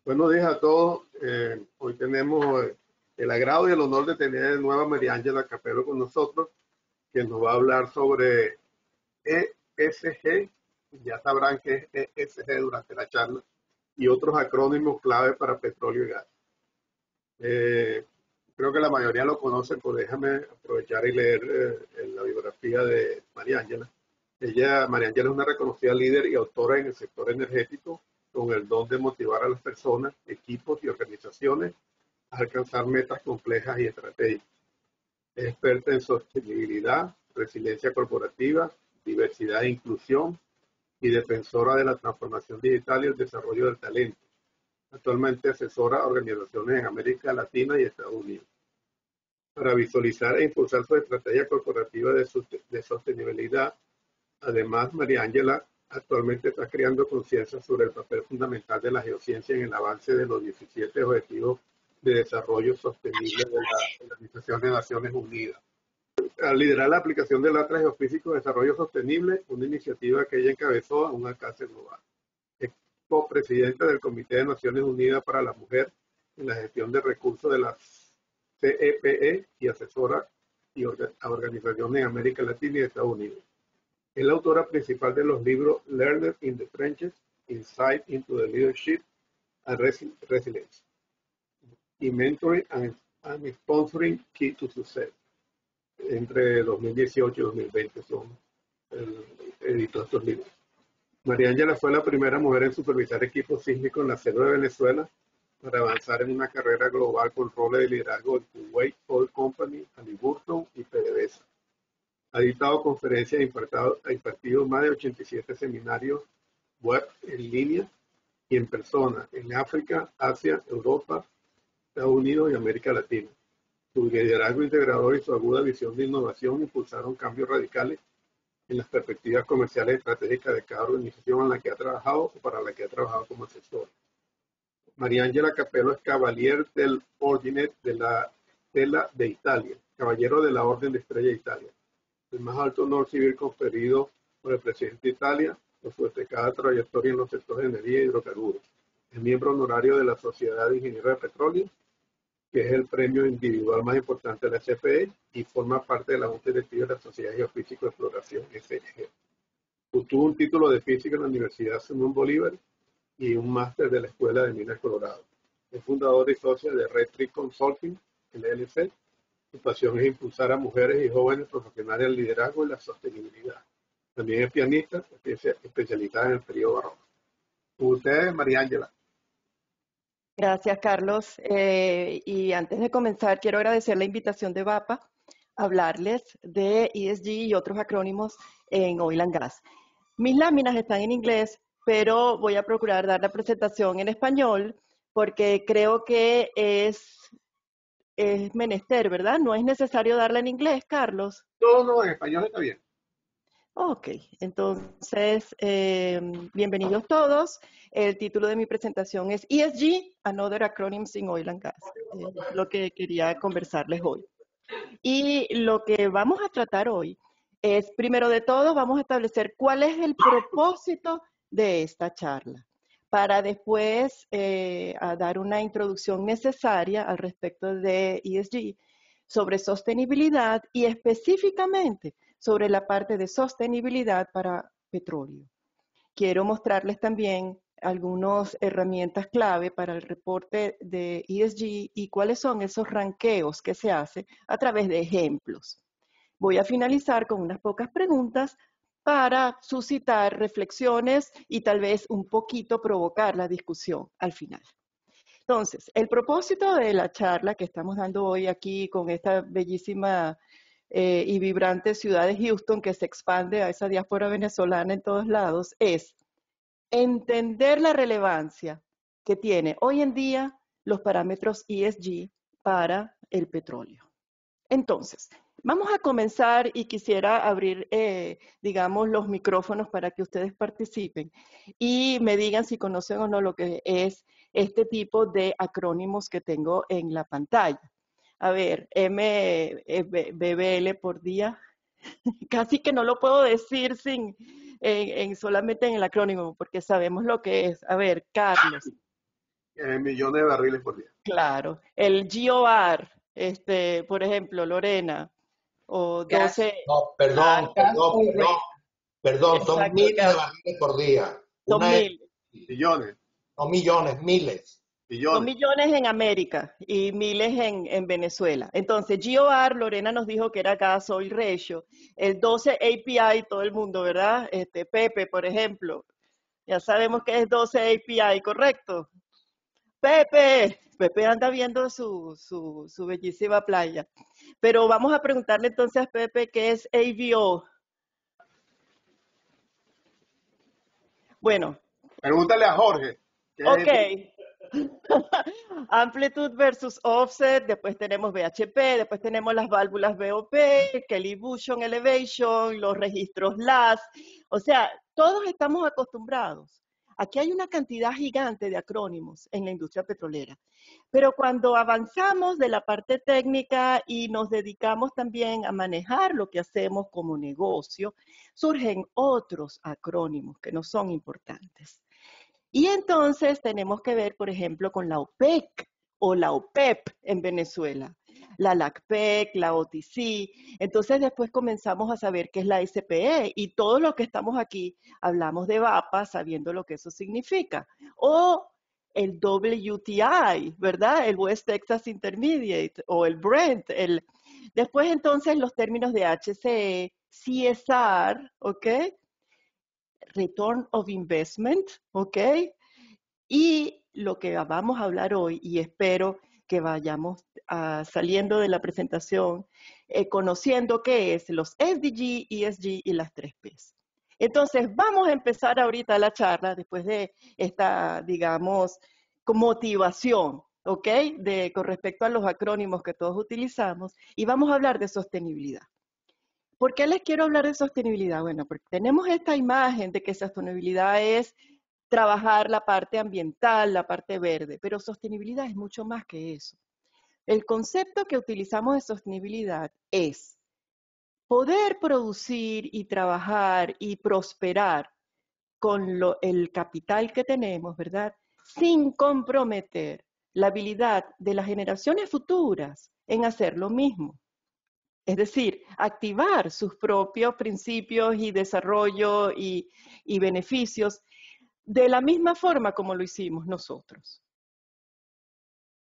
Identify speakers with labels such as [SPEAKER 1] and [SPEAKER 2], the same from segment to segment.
[SPEAKER 1] Buenos días a todos. Hoy tenemos el agrado y el honor de tener de nuevo a María Ángela Capelo con nosotros, que nos va a hablar sobre ESG. Ya sabrán que es ESG durante la charla, y otros acrónimos clave para petróleo y gas. Creo que la mayoría lo conocen, pues déjame aprovechar y leer la biografía de María Ángela. María Ángela es una reconocida líder y autora en el sector energético, con el don de motivar a las personas, equipos y organizaciones a alcanzar metas complejas y estratégicas. Es experta en sostenibilidad, resiliencia corporativa, diversidad e inclusión, y defensora de la transformación digital y el desarrollo del talento. Actualmente asesora a organizaciones en América Latina y Estados Unidos. Para visualizar e impulsar su estrategia corporativa de sostenibilidad, además, María Ángela actualmente está creando conciencia sobre el papel fundamental de la geociencia en el avance de los 17 Objetivos de Desarrollo Sostenible de la Organización de Naciones Unidas. Al liderar la aplicación del Atlas Geofísico de Desarrollo Sostenible, una iniciativa que ella encabezó a un alcance global. Es copresidenta del Comité de Naciones Unidas para la Mujer en la gestión de recursos de la CEPE y asesora a organizaciones en América Latina y Estados Unidos. Es la autora principal de los libros Learner in the Trenches, Insight into the Leadership and Resilience, y Mentoring and Sponsoring Key to Success. Entre 2018 y 2020 editó estos libros. María Ángela fue la primera mujer en supervisar equipos sísmicos en la selva de Venezuela para avanzar en una carrera global con roles de liderazgo en Kuwait Oil Company, Halliburton y PDVSA. Ha dictado conferencias e impartido más de 87 seminarios web en línea y en persona en África, Asia, Europa, Estados Unidos y América Latina. Su liderazgo integrador y su aguda visión de innovación impulsaron cambios radicales en las perspectivas comerciales y estratégicas de cada organización en la que ha trabajado o para la que ha trabajado como asesor. María Ángela Capelo es Cavalier del Ordine de la Stella de Italia, Caballero de la Orden de Estrella de Italia, el más alto honor civil conferido por el presidente de Italia por su destacada trayectoria en los sectores de energía y hidrocarburos. Es miembro honorario de la Sociedad de Ingenieros de Petróleo, que es el premio individual más importante de la CFE, y forma parte de la Junta Directiva de la Sociedad Geofísica de Exploración, SG. Obtuvo un título de física en la Universidad Simón Bolívar y un máster de la Escuela de Minas Colorado. Es fundador y socio de Red Tree Consulting, LLC. Su pasión es impulsar a mujeres y jóvenes profesionales al liderazgo y la sostenibilidad. También es pianista, especializada en el periodo barroco. Con ustedes, María Ángela.
[SPEAKER 2] Gracias, Carlos. Y antes de comenzar, quiero agradecer la invitación de VAPA a hablarles de ESG y otros acrónimos en Oil and Gas. Mis láminas están en inglés, pero voy a procurar dar la presentación en español porque creo que es menester, ¿verdad? No es necesario darla en inglés, Carlos.
[SPEAKER 1] No, en español está bien.
[SPEAKER 2] Ok, entonces, bienvenidos todos. El título de mi presentación es ESG, Another Acronyms in Oil and Gas, lo que quería conversarles hoy. Y lo que vamos a tratar hoy es, primero de todo, vamos a establecer cuál es el propósito de esta charla, para después a dar una introducción necesaria al respecto de ESG, sobre sostenibilidad y específicamente sobre la parte de sostenibilidad para petróleo. Quiero mostrarles también algunas herramientas clave para el reporte de ESG y cuáles son esos ranqueos que se hacen a través de ejemplos. Voy a finalizar con unas pocas preguntas para suscitar reflexiones y tal vez un poquito provocar la discusión al final. Entonces, el propósito de la charla que estamos dando hoy aquí con esta bellísima y vibrante ciudad de Houston que se expande a esa diáspora venezolana en todos lados es entender la relevancia que tiene hoy en día los parámetros ESG para el petróleo. Entonces, vamos a comenzar y quisiera abrir, digamos, los micrófonos para que ustedes participen y me digan si conocen o no lo que es este tipo de acrónimos que tengo en la pantalla. A ver, MBBL por día, casi que no lo puedo decir sin, solamente en el acrónimo, porque sabemos lo que es. A ver, Carlos.
[SPEAKER 1] millones de barriles por día.
[SPEAKER 2] Claro. El GOR, por ejemplo, Lorena, o
[SPEAKER 3] Gas,
[SPEAKER 2] 12,
[SPEAKER 3] no,
[SPEAKER 2] ah,
[SPEAKER 3] perdón, son miles de
[SPEAKER 2] exactamente,
[SPEAKER 3] barriles por día.
[SPEAKER 2] son
[SPEAKER 3] Una es,
[SPEAKER 2] mil.
[SPEAKER 1] Millones,
[SPEAKER 3] no millones, miles.
[SPEAKER 2] Son
[SPEAKER 1] millones.
[SPEAKER 2] millones en América y miles en Venezuela. Entonces, GOR, Lorena nos dijo que era gas oil ratio. El 12 API, todo el mundo, ¿verdad? Pepe, por ejemplo. Ya sabemos que es 12 API, ¿correcto? Pepe anda viendo su bellísima playa. Pero vamos a preguntarle entonces a Pepe qué es AVO. Bueno,
[SPEAKER 1] Pregúntale a Jorge, que
[SPEAKER 2] ok.
[SPEAKER 1] es
[SPEAKER 2] Amplitude versus offset, después tenemos VHP, después tenemos las válvulas VOP, Kelly Bution Elevation, los registros LAS. O sea, todos estamos acostumbrados. Aquí hay una cantidad gigante de acrónimos en la industria petrolera. Pero cuando avanzamos de la parte técnica y nos dedicamos también a manejar lo que hacemos como negocio, surgen otros acrónimos que no son importantes. Y entonces tenemos que ver, por ejemplo, con la OPEC o la OPEP en Venezuela, la LACPEC, la OTC. Entonces después comenzamos a saber qué es la SPE y todos los que estamos aquí hablamos de VAPA sabiendo lo que eso significa. O el WTI, ¿verdad? El West Texas Intermediate o el Brent. Después entonces los términos de HCE, CSR, ¿ok? Return of Investment, ¿ok? Y lo que vamos a hablar hoy, y espero que vayamos saliendo de la presentación, conociendo qué es los SDG, ESG y las 3Ps. Entonces, vamos a empezar ahorita la charla, después de esta, digamos, motivación, ¿ok? Con respecto a los acrónimos que todos utilizamos, y vamos a hablar de sostenibilidad. ¿Por qué les quiero hablar de sostenibilidad? Bueno, porque tenemos esta imagen de que sostenibilidad es trabajar la parte ambiental, la parte verde, pero sostenibilidad es mucho más que eso. El concepto que utilizamos de sostenibilidad es poder producir y trabajar y prosperar con el capital que tenemos, ¿verdad? Sin comprometer la habilidad de las generaciones futuras en hacer lo mismo. Es decir, activar sus propios principios y desarrollo y beneficios de la misma forma como lo hicimos nosotros.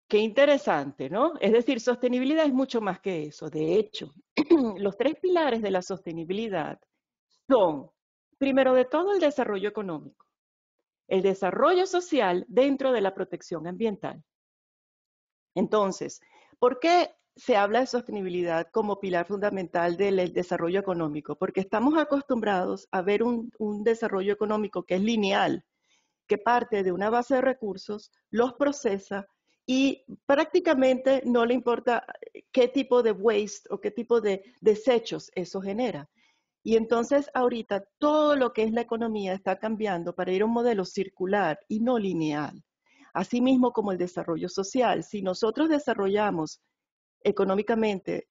[SPEAKER 2] Qué interesante, ¿no? Es decir, sostenibilidad es mucho más que eso. De hecho, los 3 pilares de la sostenibilidad son, primero de todo, el desarrollo económico, el desarrollo social dentro de la protección ambiental. Entonces, ¿por qué se habla de sostenibilidad como pilar fundamental del desarrollo económico? Porque estamos acostumbrados a ver un desarrollo económico que es lineal, que parte de una base de recursos, los procesa y prácticamente no le importa qué tipo de waste o qué tipo de desechos eso genera. Y entonces ahorita todo lo que es la economía está cambiando para ir a un modelo circular y no lineal. Asimismo como el desarrollo social. Si nosotros desarrollamos económicamente,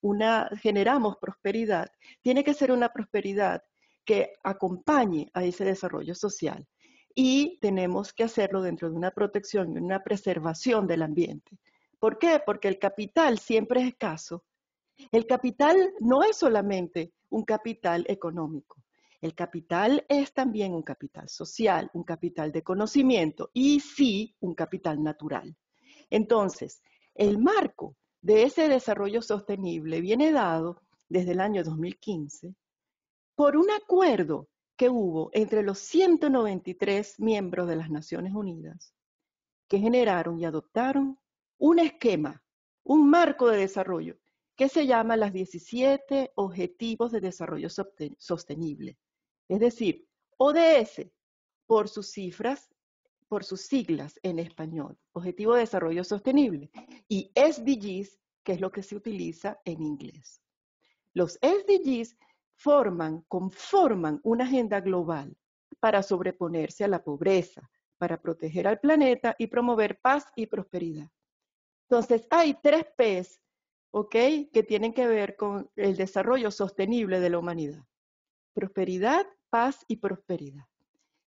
[SPEAKER 2] generamos prosperidad, tiene que ser una prosperidad que acompañe a ese desarrollo social. Y tenemos que hacerlo dentro de una protección y una preservación del ambiente. ¿Por qué? Porque el capital siempre es escaso. El capital no es solamente un capital económico. El capital es también un capital social, un capital de conocimiento y sí, un capital natural. Entonces, el marco de ese desarrollo sostenible viene dado desde el año 2015 por un acuerdo que hubo entre los 193 miembros de las Naciones Unidas que generaron y adoptaron un esquema, un marco de desarrollo que se llama las 17 Objetivos de Desarrollo Sostenible. Es decir, ODS por sus cifras, por sus siglas en español, Objetivo de Desarrollo Sostenible, y SDGs, que es lo que se utiliza en inglés. Los SDGs conforman una agenda global para sobreponerse a la pobreza, para proteger al planeta y promover paz y prosperidad. Entonces, hay 3 Ps, ¿ok? Que tienen que ver con el desarrollo sostenible de la humanidad. Prosperidad, paz y prosperidad.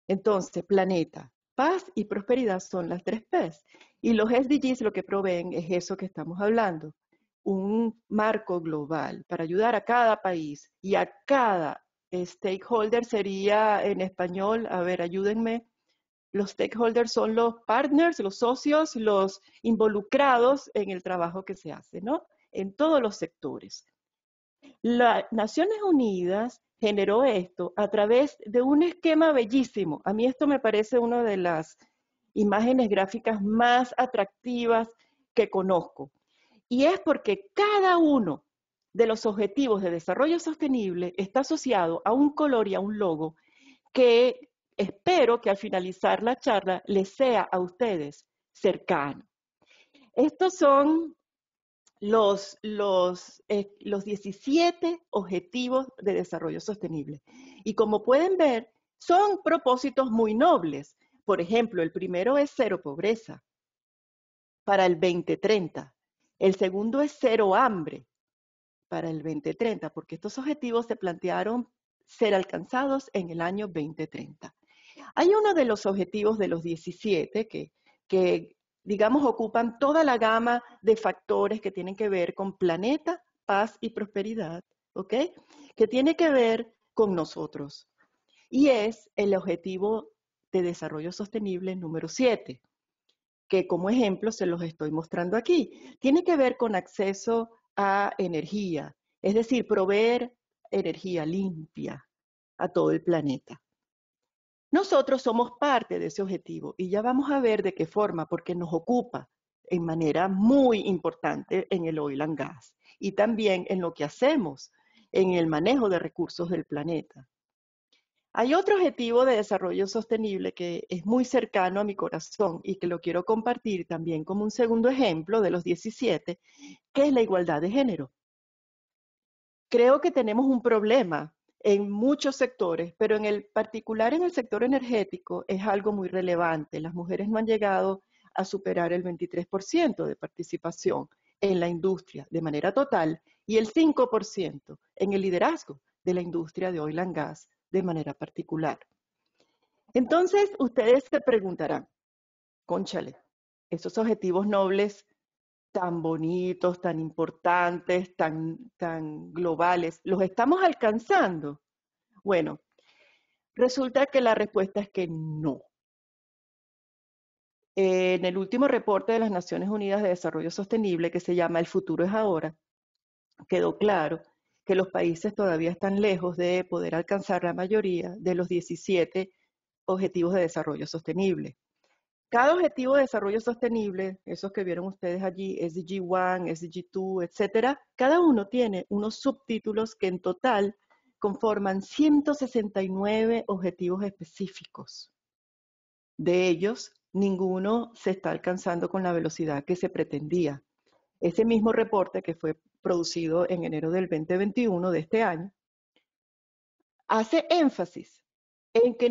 [SPEAKER 2] Entonces, planeta. Paz y prosperidad son las 3 P's. Y los SDGs lo que proveen es eso que estamos hablando, un marco global para ayudar a cada país y a cada stakeholder. Sería en español, a ver, ayúdenme. Los stakeholders son los partners, los socios, los involucrados en el trabajo que se hace, ¿no? En todos los sectores. Las Naciones Unidas generó esto a través de un esquema bellísimo. A mí esto me parece una de las imágenes gráficas más atractivas que conozco. Y es porque cada uno de los objetivos de desarrollo sostenible está asociado a un color y a un logo que espero que al finalizar la charla les sea a ustedes cercano. Estos son los 17 objetivos de desarrollo sostenible. Y como pueden ver, son propósitos muy nobles. Por ejemplo, el primero es cero pobreza para el 2030. El segundo es cero hambre para el 2030, porque estos objetivos se plantearon ser alcanzados en el año 2030. Hay uno de los objetivos de los 17 que digamos, ocupan toda la gama de factores que tienen que ver con planeta, paz y prosperidad, ¿ok? Que tiene que ver con nosotros. Y es el objetivo de desarrollo sostenible número 7, que como ejemplo se los estoy mostrando aquí. Tiene que ver con acceso a energía, es decir, proveer energía limpia a todo el planeta. Nosotros somos parte de ese objetivo y ya vamos a ver de qué forma, porque nos ocupa en manera muy importante en el oil and gas y también en lo que hacemos en el manejo de recursos del planeta. Hay otro objetivo de desarrollo sostenible que es muy cercano a mi corazón y que lo quiero compartir también como un segundo ejemplo de los 17, que es la igualdad de género. Creo que tenemos un problema en muchos sectores, pero en el particular en el sector energético es algo muy relevante. Las mujeres no han llegado a superar el 23% de participación en la industria de manera total y el 5% en el liderazgo de la industria de oil and gas de manera particular. Entonces, ustedes se preguntarán, cónchale, esos objetivos nobles tan bonitos, tan importantes, tan globales, ¿los estamos alcanzando? Bueno, resulta que la respuesta es que no. En el último reporte de las Naciones Unidas de Desarrollo Sostenible, que se llama El futuro es ahora, quedó claro que los países todavía están lejos de poder alcanzar la mayoría de los 17 Objetivos de Desarrollo Sostenible. Cada objetivo de desarrollo sostenible, esos que vieron ustedes allí, SDG 1, SDG 2, etcétera, cada uno tiene unos subtítulos que en total conforman 169 objetivos específicos. De ellos, ninguno se está alcanzando con la velocidad que se pretendía. Ese mismo reporte que fue producido en enero del 2021 de este año, hace énfasis en que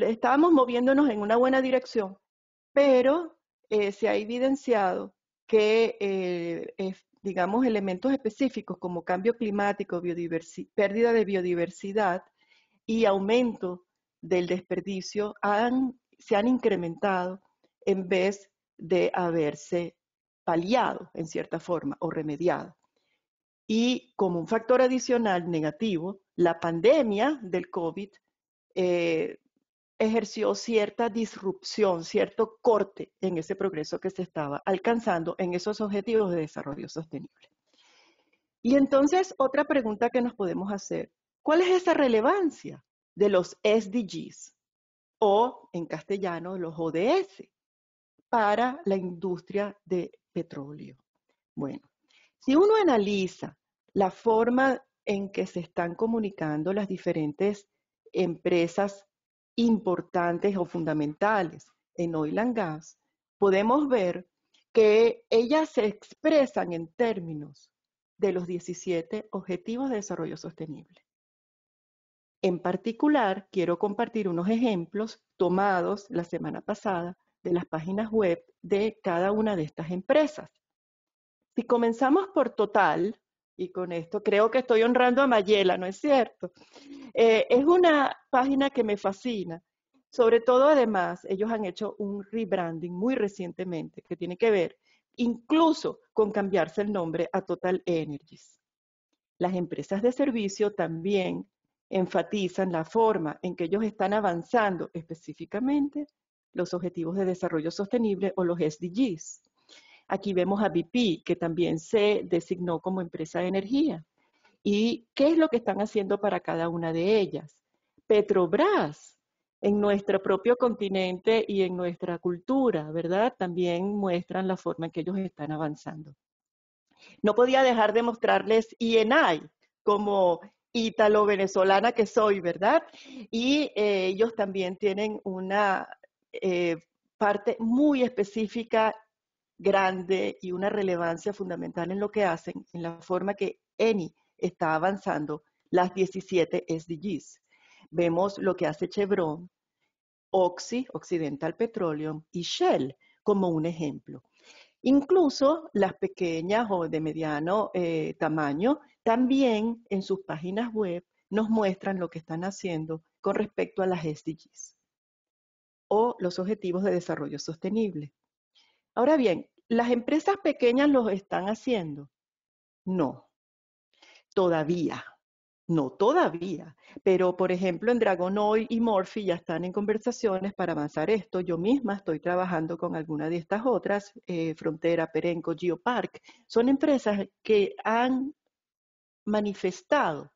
[SPEAKER 2] estábamos moviéndonos en una buena dirección, pero se ha evidenciado que, digamos, elementos específicos como cambio climático, pérdida de biodiversidad y aumento del desperdicio se han incrementado en vez de haberse paliado en cierta forma o remediado. Y como un factor adicional negativo, la pandemia del COVID ejerció cierta disrupción, cierto corte en ese progreso que se estaba alcanzando en esos objetivos de desarrollo sostenible. Y entonces, otra pregunta que nos podemos hacer, ¿cuál es esa relevancia de los SDGs o, en castellano, los ODS para la industria de petróleo? Bueno, si uno analiza la forma en que se están comunicando las diferentes empresas importantes o fundamentales en oil and gas, podemos ver que ellas se expresan en términos de los 17 Objetivos de Desarrollo Sostenible. En particular, quiero compartir unos ejemplos tomados la semana pasada de las páginas web de cada una de estas empresas. Si comenzamos por Total, y con esto creo que estoy honrando a Mayela, ¿no es cierto? Es una página que me fascina. Sobre todo, además, ellos han hecho un rebranding muy recientemente que tiene que ver incluso con cambiarse el nombre a Total Energies. Las empresas de servicio también enfatizan la forma en que ellos están avanzando específicamente los Objetivos de Desarrollo Sostenible o los SDGs. Aquí vemos a BP, que también se designó como empresa de energía. ¿Y qué es lo que están haciendo para cada una de ellas? Petrobras, en nuestro propio continente y en nuestra cultura, ¿verdad? También muestran la forma en que ellos están avanzando. No podía dejar de mostrarles ENI como ítalo-venezolana que soy, ¿verdad? Y ellos también tienen una parte muy específica, grande y una relevancia fundamental en lo que hacen, en la forma que ENI está avanzando las 17 SDGs. Vemos lo que hace Chevron, Oxy, Occidental Petroleum y Shell como un ejemplo. Incluso las pequeñas o de mediano tamaño también en sus páginas web nos muestran lo que están haciendo con respecto a las SDGs o los Objetivos de Desarrollo Sostenible. Ahora bien, ¿las empresas pequeñas los están haciendo? No, todavía. No todavía, pero por ejemplo en Dragonoil y Morphy ya están en conversaciones para avanzar esto. Yo misma estoy trabajando con alguna de estas otras, Frontera, Perenco, Geopark. Son empresas que han manifestado,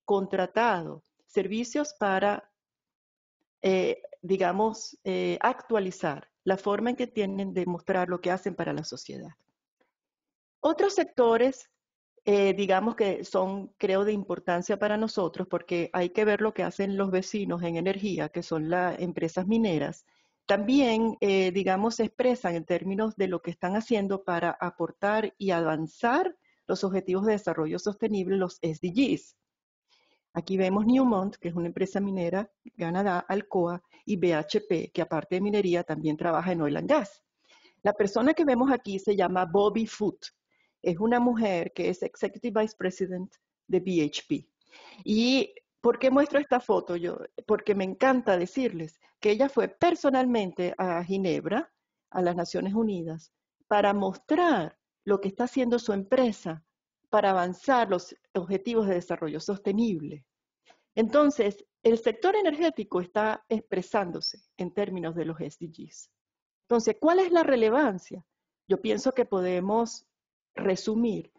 [SPEAKER 2] contratado servicios para, digamos, actualizar la forma en que tienen de mostrar lo que hacen para la sociedad. Otros sectores digamos que son, creo, de importancia para nosotros porque hay que ver lo que hacen los vecinos en energía, que son las empresas mineras. También, digamos, se expresan en términos de lo que están haciendo para aportar y avanzar los Objetivos de Desarrollo Sostenible, los SDGs. Aquí vemos Newmont, que es una empresa minera, Canadá, Alcoa, y BHP, que aparte de minería también trabaja en oil and gas. La persona que vemos aquí se llama Bobby Foote. Es una mujer que es Executive Vice President de BHP. ¿Y por qué muestro esta foto? Porque me encanta decirles que ella fue personalmente a Ginebra, a las Naciones Unidas, para mostrar lo que está haciendo su empresa para avanzar los objetivos de desarrollo sostenible. Entonces, el sector energético está expresándose en términos de los SDGs. Entonces, ¿cuál es la relevancia? Yo pienso que podemos resumir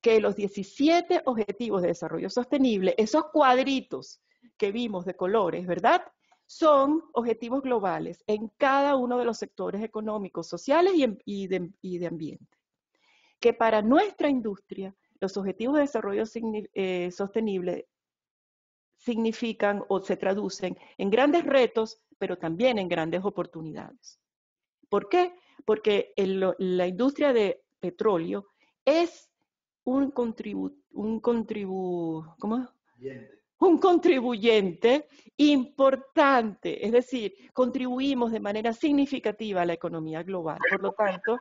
[SPEAKER 2] que los 17 Objetivos de Desarrollo Sostenible, esos cuadritos que vimos de colores, ¿verdad? Son objetivos globales en cada uno de los sectores económicos, sociales y de ambiente. Que para nuestra industria, los Objetivos de Desarrollo Sostenible significan o se traducen en grandes retos, pero también en grandes oportunidades. ¿Por qué? Porque la industria de petróleo es un contribuyente importante, es decir, contribuimos de manera significativa a la economía global. Por lo tanto,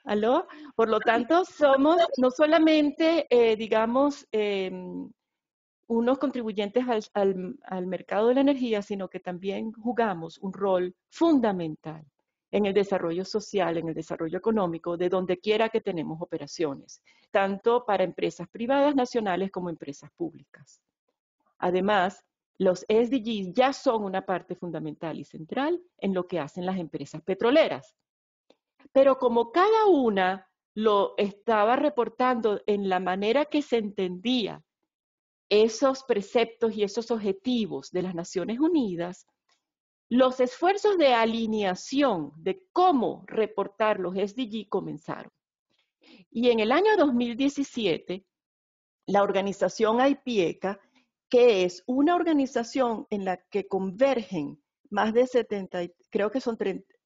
[SPEAKER 2] ¿aló? Por lo tanto, somos no solamente, digamos, unos contribuyentes al mercado de la energía, sino que también jugamos un rol fundamental en el desarrollo social, en el desarrollo económico, de donde quiera que tenemos operaciones, tanto para empresas privadas nacionales como empresas públicas. Además, los SDGs ya son una parte fundamental y central en lo que hacen las empresas petroleras. Pero como cada una lo estaba reportando en la manera que se entendía esos preceptos y esos objetivos de las Naciones Unidas, los esfuerzos de alineación de cómo reportar los SDG comenzaron. Y en el año 2017, la organización IPIECA, que es una organización en la que convergen más de 70, creo que son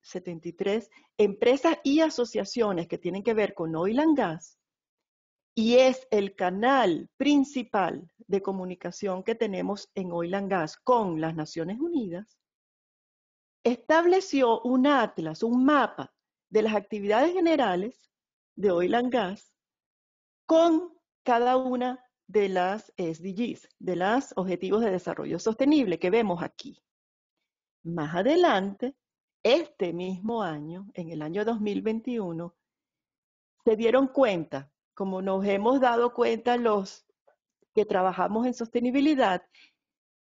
[SPEAKER 2] 73 empresas y asociaciones que tienen que ver con oil and gas, y es el canal principal de comunicación que tenemos en oil and gas con las Naciones Unidas, estableció un atlas, un mapa de las actividades generales de oil and gas con cada una de las SDGs, de los Objetivos de Desarrollo Sostenible que vemos aquí. Más adelante, este mismo año, en el año 2021, se dieron cuenta, como nos hemos dado cuenta los que trabajamos en sostenibilidad,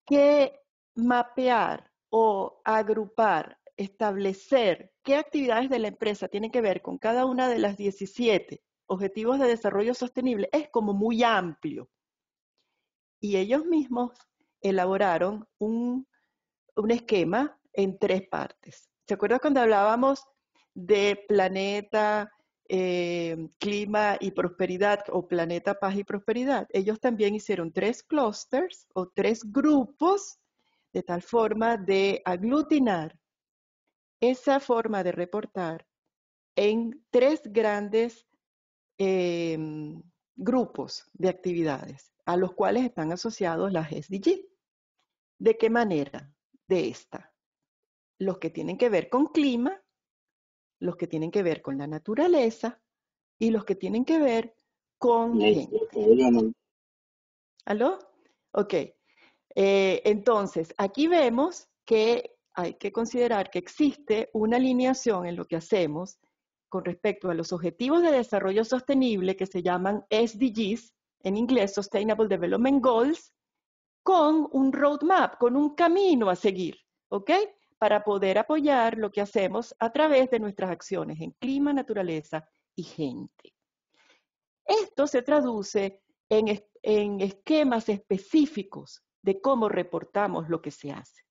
[SPEAKER 2] que mapear o agrupar, establecer qué actividades de la empresa tienen que ver con cada una de las 17 objetivos de desarrollo sostenible es como muy amplio. Y ellos mismos elaboraron un esquema en 3 partes. ¿Se acuerdan cuando hablábamos de planeta, clima y prosperidad, o planeta, paz y prosperidad? Ellos también hicieron 3 clusters o 3 grupos de tal forma de aglutinar esa forma de reportar en 3 grandes grupos de actividades a los cuales están asociados las SDG. ¿De qué manera? De esta. Los que tienen que ver con clima, los que tienen que ver con la naturaleza y los que tienen que ver con gente. ¿Aló? Ok. Entonces, aquí vemos que hay que considerar que existe una alineación en lo que hacemos con respecto a los objetivos de desarrollo sostenible que se llaman SDGs, en inglés Sustainable Development Goals, con un roadmap, con un camino a seguir, ¿ok? Para poder apoyar lo que hacemos a través de nuestras acciones en clima, naturaleza y gente. Esto se traduce en esquemas específicos de cómo reportamos lo que se hace.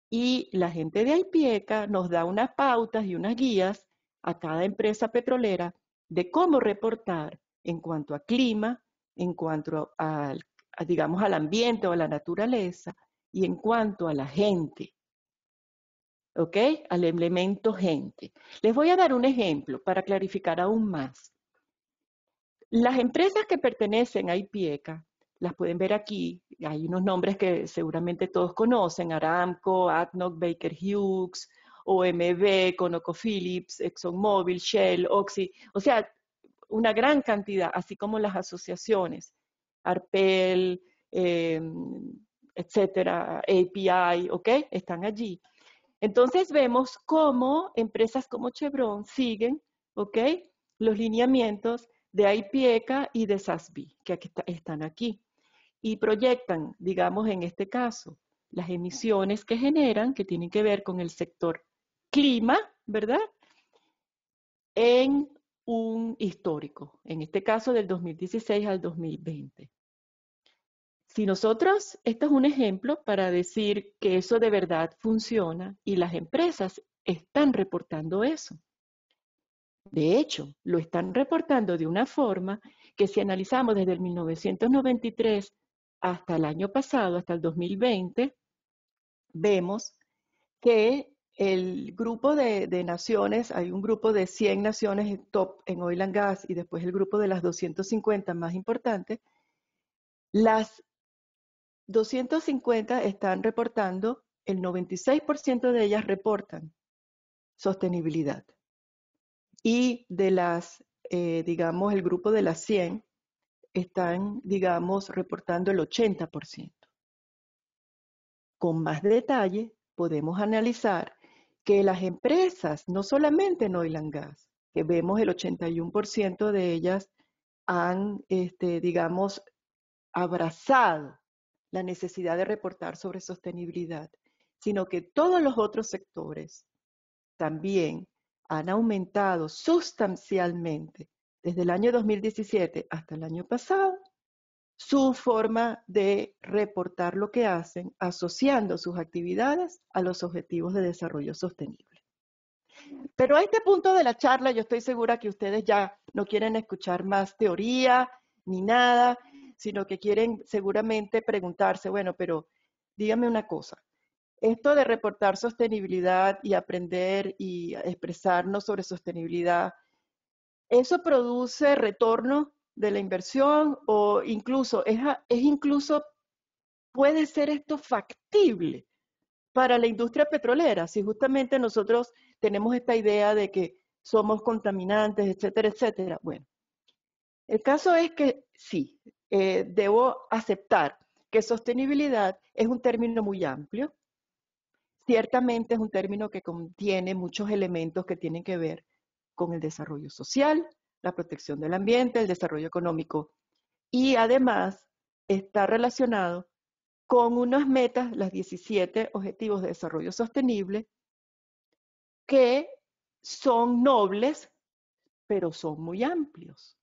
[SPEAKER 2] Y la gente de AIPIECA nos da unas pautas y unas guías a cada empresa petrolera de cómo reportar en cuanto a clima, en cuanto digamos, al ambiente o a la naturaleza y en cuanto a la gente. ¿Ok? Al elemento gente. Les voy a dar un ejemplo para clarificar aún más. Las empresas que pertenecen a IPIECA, las pueden ver aquí, hay unos nombres que seguramente todos conocen, Aramco, ADNOC, Baker Hughes, OMB, ConocoPhillips, ExxonMobil, Shell, Oxy, o sea, una gran cantidad, así como las asociaciones, Arpel, etcétera, API, ¿ok? Están allí. Entonces vemos cómo empresas como Chevron siguen, ¿ok? Los lineamientos de AIPIECA y de SASB, que aquí están aquí. Y proyectan, digamos en este caso, las emisiones que generan, que tienen que ver con el sector clima, ¿verdad? En un histórico, en este caso del 2016 al 2020. Si nosotros, esto es un ejemplo para decir que eso de verdad funciona y las empresas están reportando eso. De hecho, lo están reportando de una forma que si analizamos desde el 1993 hasta el año pasado, hasta el 2020, vemos que el grupo de naciones, hay un grupo de 100 naciones top en oil and gas y después el grupo de las 250 más importantes, las 250 están reportando, el 96% de ellas reportan sostenibilidad. Y de las, digamos, el grupo de las 100 están, digamos, reportando el 80%. Con más detalle, podemos analizar que las empresas, no solamente en oil and gas, que vemos el 81% de ellas han, digamos, abrazado la necesidad de reportar sobre sostenibilidad, sino que todos los otros sectores también han aumentado sustancialmente desde el año 2017 hasta el año pasado su forma de reportar lo que hacen, asociando sus actividades a los objetivos de desarrollo sostenible. Pero a este punto de la charla yo estoy segura que ustedes ya no quieren escuchar más teoría ni nada, sino que quieren seguramente preguntarse, bueno, pero dígame una cosa, esto de reportar sostenibilidad y aprender y expresarnos sobre sostenibilidad, ¿eso produce retorno de la inversión o incluso puede ser esto factible para la industria petrolera? Si justamente nosotros tenemos esta idea de que somos contaminantes, etcétera, etcétera. Bueno, el caso es que sí, debo aceptar que sostenibilidad es un término muy amplio. ciertamente es un término que contiene muchos elementos que tienen que ver con el desarrollo social, la protección del ambiente, el desarrollo económico, y además está relacionado con unas metas, las 17 Objetivos de Desarrollo Sostenible, que son nobles, pero son muy amplios.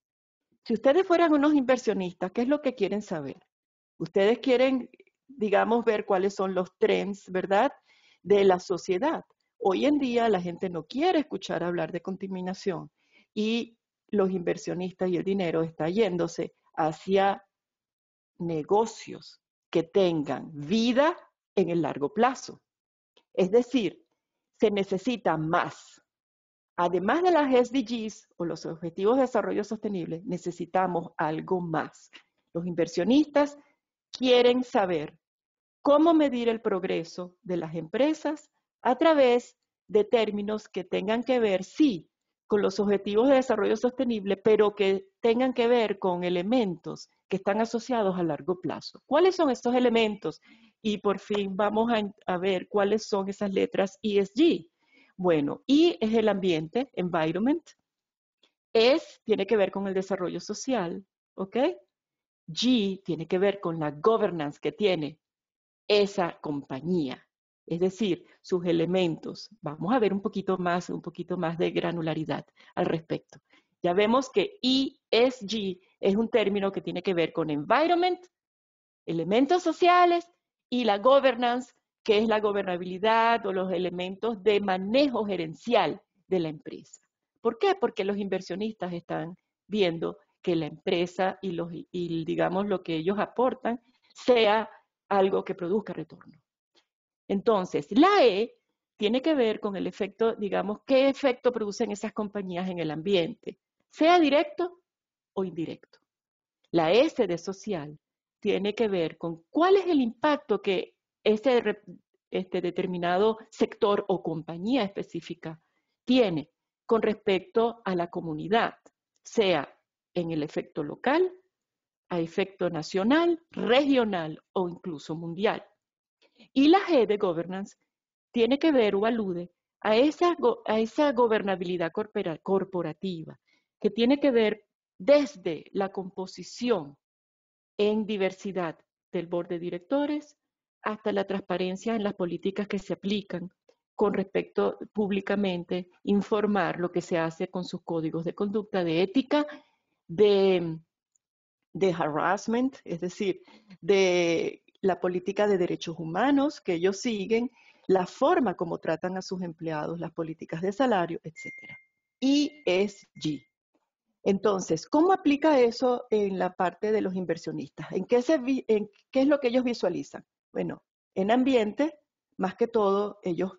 [SPEAKER 2] Si ustedes fueran unos inversionistas, ¿qué es lo que quieren saber? Ustedes quieren, digamos, ver cuáles son los trends, ¿verdad?, de la sociedad. Hoy en día la gente no quiere escuchar hablar de contaminación y los inversionistas y el dinero está yéndose hacia negocios que tengan vida en el largo plazo. Es decir, se necesita más. Además de las SDGs o los Objetivos de Desarrollo Sostenible, necesitamos algo más. Los inversionistas quieren saber cómo medir el progreso de las empresas a través de términos que tengan que ver, sí, con los Objetivos de Desarrollo Sostenible, pero que tengan que ver con elementos que están asociados a largo plazo. ¿Cuáles son estos elementos? Y por fin vamos a ver cuáles son esas letras ESG. Bueno, E es el ambiente, environment. S tiene que ver con el desarrollo social, ¿ok? G tiene que ver con la governance que tiene esa compañía, es decir, sus elementos. Vamos a ver un poquito más de granularidad al respecto. Ya vemos que ESG es un término que tiene que ver con environment, elementos sociales y la governance, que es la gobernabilidad o los elementos de manejo gerencial de la empresa. ¿Por qué? Porque los inversionistas están viendo que la empresa y digamos lo que ellos aportan sea algo que produzca retorno. Entonces, la E tiene que ver con el efecto, digamos, qué efecto producen esas compañías en el ambiente, sea directo o indirecto. La S de social tiene que ver con cuál es el impacto que ese determinado sector o compañía específica tiene con respecto a la comunidad, sea en el efecto local, a efecto nacional, regional o incluso mundial. Y la G de governance tiene que ver o alude a esa gobernabilidad corporativa, que tiene que ver desde la composición en diversidad del board de directores hasta la transparencia en las políticas que se aplican con respecto públicamente, informar lo que se hace con sus códigos de conducta, de ética, de harassment, es decir, de la política de derechos humanos que ellos siguen, la forma como tratan a sus empleados, las políticas de salario, etc. ESG. Entonces, ¿cómo aplica eso en la parte de los inversionistas? ¿Qué es lo que ellos visualizan? Bueno, en ambiente, más que todo, ellos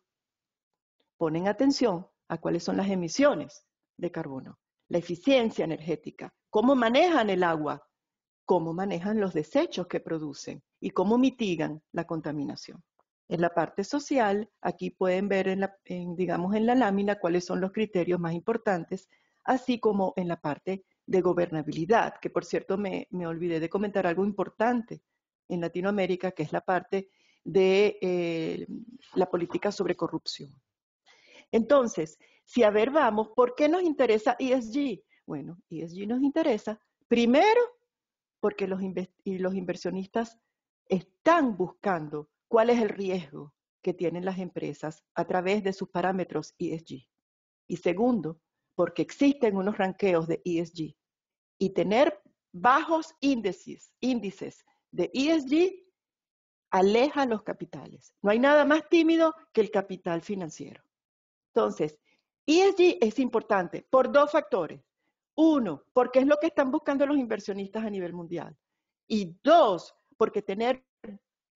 [SPEAKER 2] ponen atención a cuáles son las emisiones de carbono, la eficiencia energética, cómo manejan el agua, cómo manejan los desechos que producen y cómo mitigan la contaminación. En la parte social, aquí pueden ver digamos en la lámina cuáles son los criterios más importantes, así como en la parte de gobernabilidad, que por cierto me olvidé de comentar algo importante en Latinoamérica, que es la parte de la política sobre corrupción. Entonces, si a ver vamos, ¿por qué nos interesa ESG? Bueno, ESG nos interesa primero porque los inversionistas están buscando cuál es el riesgo que tienen las empresas a través de sus parámetros ESG. Y segundo, porque existen unos ranqueos de ESG. Y tener bajos índices de ESG aleja los capitales. No hay nada más tímido que el capital financiero. Entonces, ESG es importante por dos factores. Uno, porque es lo que están buscando los inversionistas a nivel mundial. Y dos, porque tener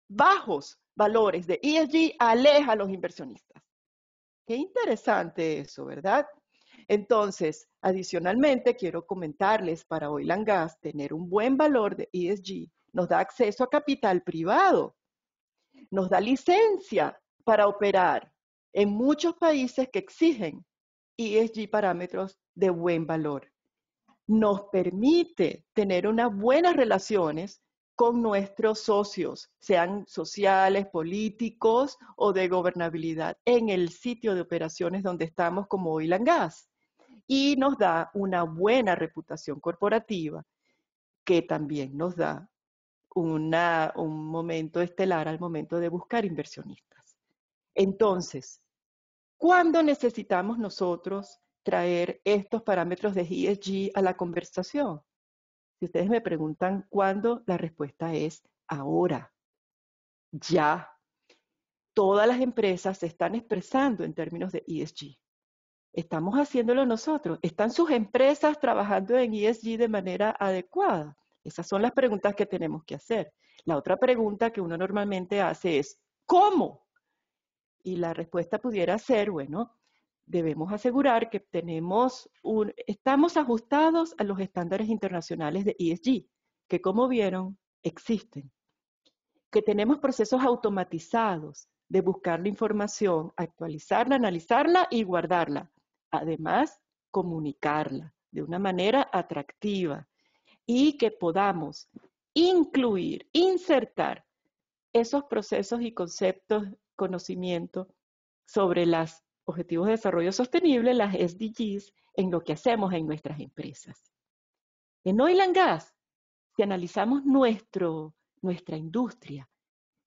[SPEAKER 2] bajos valores de ESG aleja a los inversionistas. Qué interesante eso, ¿verdad? Entonces, adicionalmente, quiero comentarles para Oil and Gas, tener un buen valor de ESG nos da acceso a capital privado, nos da licencia para operar en muchos países que exigen ESG parámetros de buen valor. Nos permite tener unas buenas relaciones con nuestros socios, sean sociales, políticos o de gobernabilidad, en el sitio de operaciones donde estamos como Oil and Gas. Y nos da una buena reputación corporativa que también nos da un momento estelar al momento de buscar inversionistas. Entonces, ¿cuándo necesitamos nosotros traer estos parámetros de ESG a la conversación? Si ustedes me preguntan cuándo, la respuesta es ahora, ya. Todas las empresas se están expresando en términos de ESG. ¿Estamos haciéndolo nosotros? ¿Están sus empresas trabajando en ESG de manera adecuada? Esas son las preguntas que tenemos que hacer. La otra pregunta que uno normalmente hace es, ¿cómo? Y la respuesta pudiera ser, bueno, debemos asegurar que estamos ajustados a los estándares internacionales de ESG, que como vieron, existen. Que tenemos procesos automatizados de buscar la información, actualizarla, analizarla y guardarla. Además, comunicarla de una manera atractiva y que podamos incluir, insertar esos procesos y conceptos, conocimiento sobre los Objetivos de Desarrollo Sostenible, las SDGs, en lo que hacemos en nuestras empresas. En Oil and Gas, si analizamos nuestra industria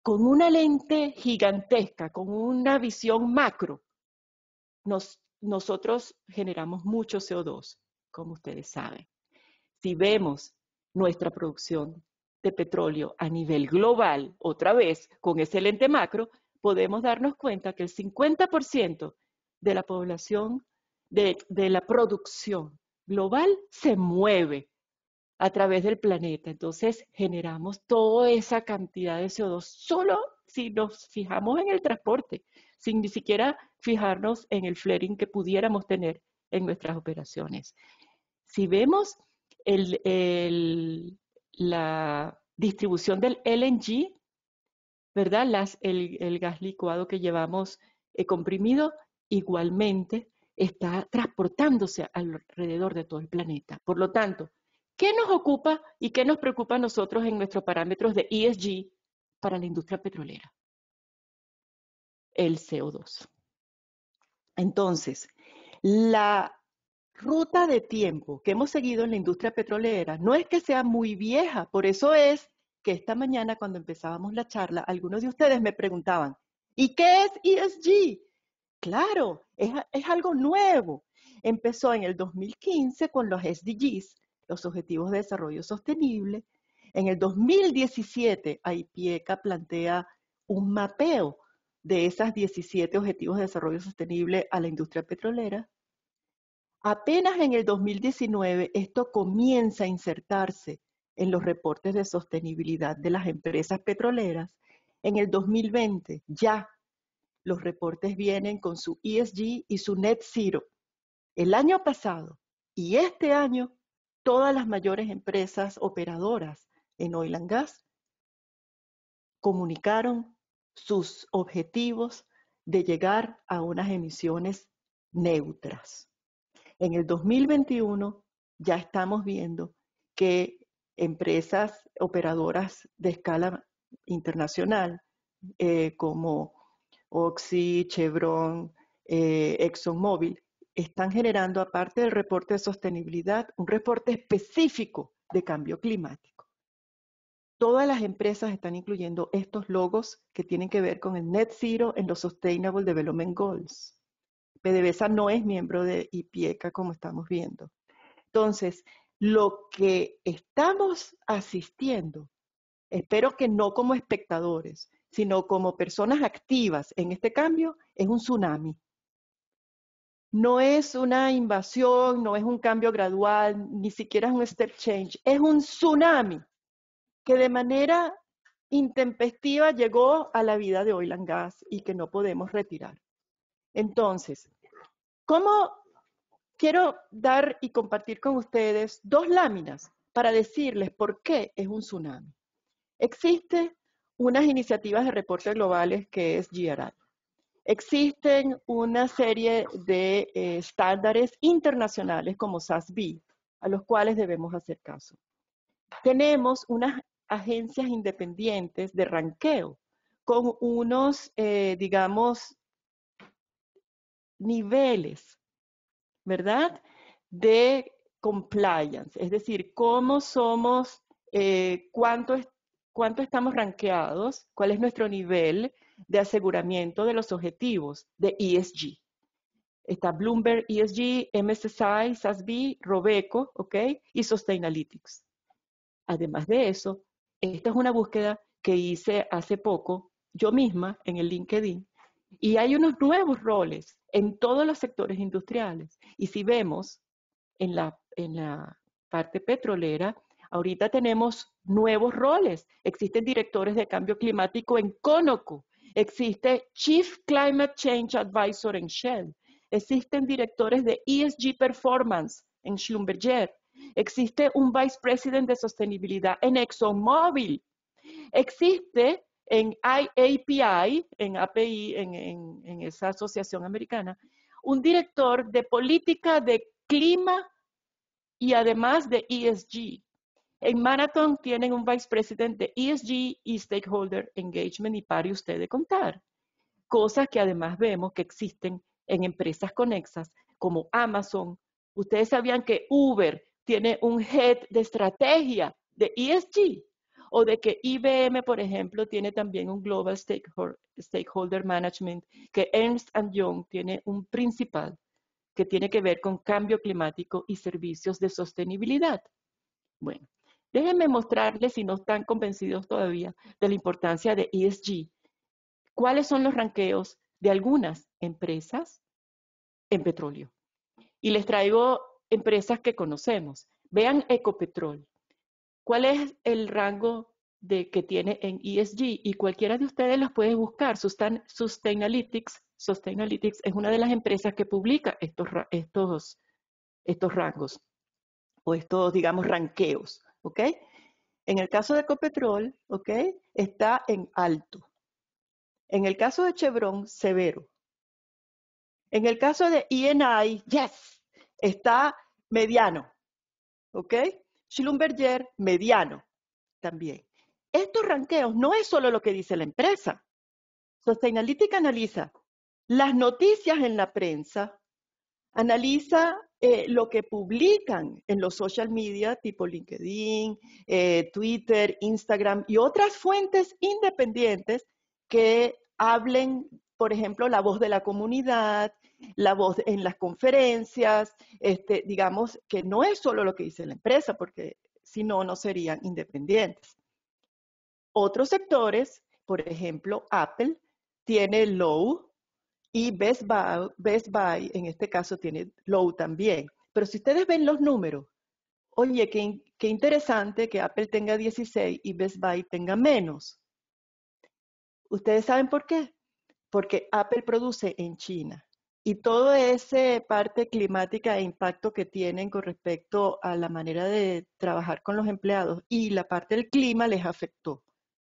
[SPEAKER 2] con una lente gigantesca, con una visión macro, nosotros generamos mucho CO2, como ustedes saben. Si vemos nuestra producción de petróleo a nivel global, otra vez, con ese lente macro, podemos darnos cuenta que el 50% de la población, de la producción global, se mueve a través del planeta. Entonces, generamos toda esa cantidad de CO2 solo si nos fijamos en el transporte, sin ni siquiera fijarnos en el flaring que pudiéramos tener en nuestras operaciones. Si vemos la distribución del LNG, ¿verdad? El gas licuado que llevamos comprimido, igualmente está transportándose alrededor de todo el planeta. Por lo tanto, ¿qué nos ocupa y qué nos preocupa a nosotros en nuestros parámetros de ESG para la industria petrolera? El CO2. Entonces, la ruta de tiempo que hemos seguido en la industria petrolera no es que sea muy vieja, por eso es que esta mañana cuando empezábamos la charla, algunos de ustedes me preguntaban, ¿y qué es ESG? Claro, es algo nuevo. Empezó en el 2015 con los SDGs, los Objetivos de Desarrollo Sostenible. En el 2017, IPIECA plantea un mapeo de esas 17 Objetivos de Desarrollo Sostenible a la industria petrolera. Apenas en el 2019 esto comienza a insertarse en los reportes de sostenibilidad de las empresas petroleras. En el 2020 ya los reportes vienen con su ESG y su Net Zero. El año pasado y este año, todas las mayores empresas operadoras en Oil and Gas comunicaron sus objetivos de llegar a unas emisiones neutras. En el 2021 ya estamos viendo que empresas operadoras de escala internacional como Oxy, Chevron, ExxonMobil, están generando, aparte del reporte de sostenibilidad, un reporte específico de cambio climático. Todas las empresas están incluyendo estos logos que tienen que ver con el Net Zero en los Sustainable Development Goals. PDVSA no es miembro de IPIECA, como estamos viendo. Entonces, lo que estamos asistiendo, espero que no como espectadores, sino como personas activas en este cambio, es un tsunami. No es una invasión, no es un cambio gradual, ni siquiera es un step change, es un tsunami que de manera intempestiva llegó a la vida de Oil and Gas y que no podemos retirar. Entonces, ¿cómo quiero dar y compartir con ustedes dos láminas para decirles por qué es un tsunami? Existen unas iniciativas de reporte globales que es GRI. Existen una serie de estándares internacionales como SASB, a los cuales debemos hacer caso. Tenemos unas agencias independientes de ranqueo con unos, digamos, niveles, ¿verdad? De compliance, es decir, cómo somos, cuánto estamos rankeados, cuál es nuestro nivel de aseguramiento de los objetivos de ESG. Está Bloomberg ESG, MSCI, SASB, Robeco, ¿ok? Y Sustainalytics. Además de eso, esta es una búsqueda que hice hace poco, yo misma, en el LinkedIn, y hay unos nuevos roles en todos los sectores industriales. Y si vemos en la parte petrolera, ahorita tenemos nuevos roles. Existen directores de cambio climático en Conoco. Existe Chief Climate Change Advisor en Shell. Existen directores de ESG Performance en Schlumberger. Existe un Vice President de Sostenibilidad en ExxonMobil. Existe en API, en esa asociación americana, un director de política de clima y además de ESG. En Marathon tienen un Vice President de ESG y Stakeholder Engagement y pare usted de contar. Cosas que además vemos que existen en empresas conexas como Amazon. Ustedes sabían que Uber tiene un head de estrategia de ESG, o de que IBM, por ejemplo, tiene también un Global Stakeholder Management, que Ernst Young tiene un principal que tiene que ver con cambio climático y servicios de sostenibilidad. Bueno, déjenme mostrarles, si no están convencidos todavía, de la importancia de ESG. ¿Cuáles son los ranqueos de algunas empresas en petróleo? Y les traigo empresas que conocemos. Vean Ecopetrol. ¿Cuál es el rango que tiene en ESG? Y cualquiera de ustedes los puede buscar. Sustainalytics es una de las empresas que publica estos rangos o estos, digamos, ranqueos, ¿ok? En el caso de Ecopetrol, ¿ok? Está en alto. En el caso de Chevron, severo. En el caso de Eni, yes, está mediano, ¿ok? Schlumberger, mediano también. Estos ranqueos no es solo lo que dice la empresa. Sustainalytics analiza las noticias en la prensa, analiza lo que publican en los social media tipo LinkedIn, Twitter, Instagram y otras fuentes independientes que hablen, por ejemplo, la voz de la comunidad, la voz en las conferencias, digamos que no es solo lo que dice la empresa, porque si no, no serían independientes. Otros sectores, por ejemplo, Apple, tiene low, y Best Buy, en este caso, tiene low también. Pero si ustedes ven los números, oye, qué interesante que Apple tenga 16 y Best Buy tenga menos. ¿Ustedes saben por qué? Porque Apple produce en China. Y toda esa parte climática e impacto que tienen con respecto a la manera de trabajar con los empleados y la parte del clima les afectó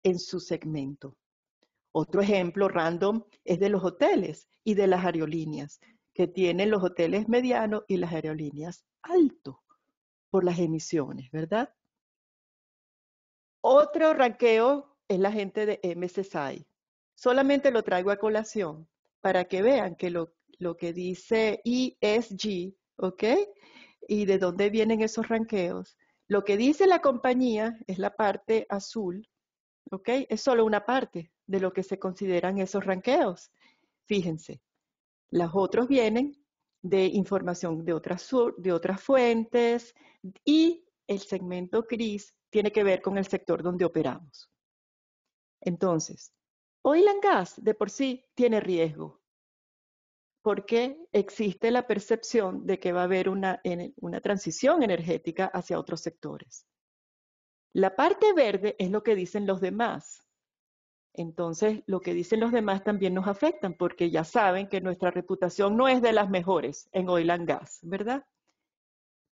[SPEAKER 2] en su segmento. Otro ejemplo random es de los hoteles y de las aerolíneas, que tienen los hoteles medianos y las aerolíneas altos por las emisiones, ¿verdad? Otro ranqueo es la gente de MSCI. Solamente lo traigo a colación para que vean que lo que dice ESG, ¿ok? Y de dónde vienen esos ranqueos. Lo que dice la compañía es la parte azul, ¿ok? Es solo una parte de lo que se consideran esos ranqueos. Fíjense, los otros vienen de información de otras fuentes y el segmento gris tiene que ver con el sector donde operamos. Entonces, oil and gas de por sí tiene riesgo porque existe la percepción de que va a haber una transición energética hacia otros sectores. La parte verde es lo que dicen los demás. Entonces, lo que dicen los demás también nos afectan porque ya saben que nuestra reputación no es de las mejores en oil and gas, ¿verdad?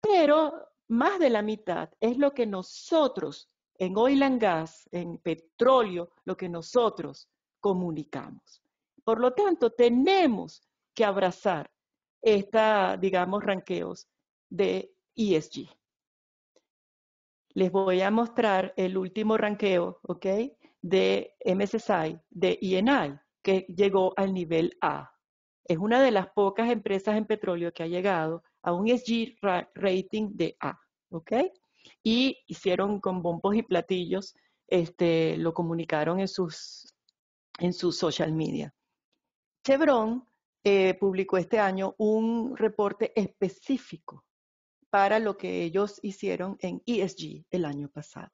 [SPEAKER 2] Pero más de la mitad es lo que nosotros en oil and gas, en petróleo, lo que nosotros comunicamos. Por lo tanto, tenemos que abrazar digamos, ranqueos de ESG. les voy a mostrar el último ranqueo, ¿ok? De MSCI, de ENI, que llegó al nivel A. Es una de las pocas empresas en petróleo que ha llegado a un ESG rating de A, ¿ok? Y hicieron con bombos y platillos, lo comunicaron en sus social media. Chevron publicó este año un reporte específico para lo que ellos hicieron en ESG el año pasado.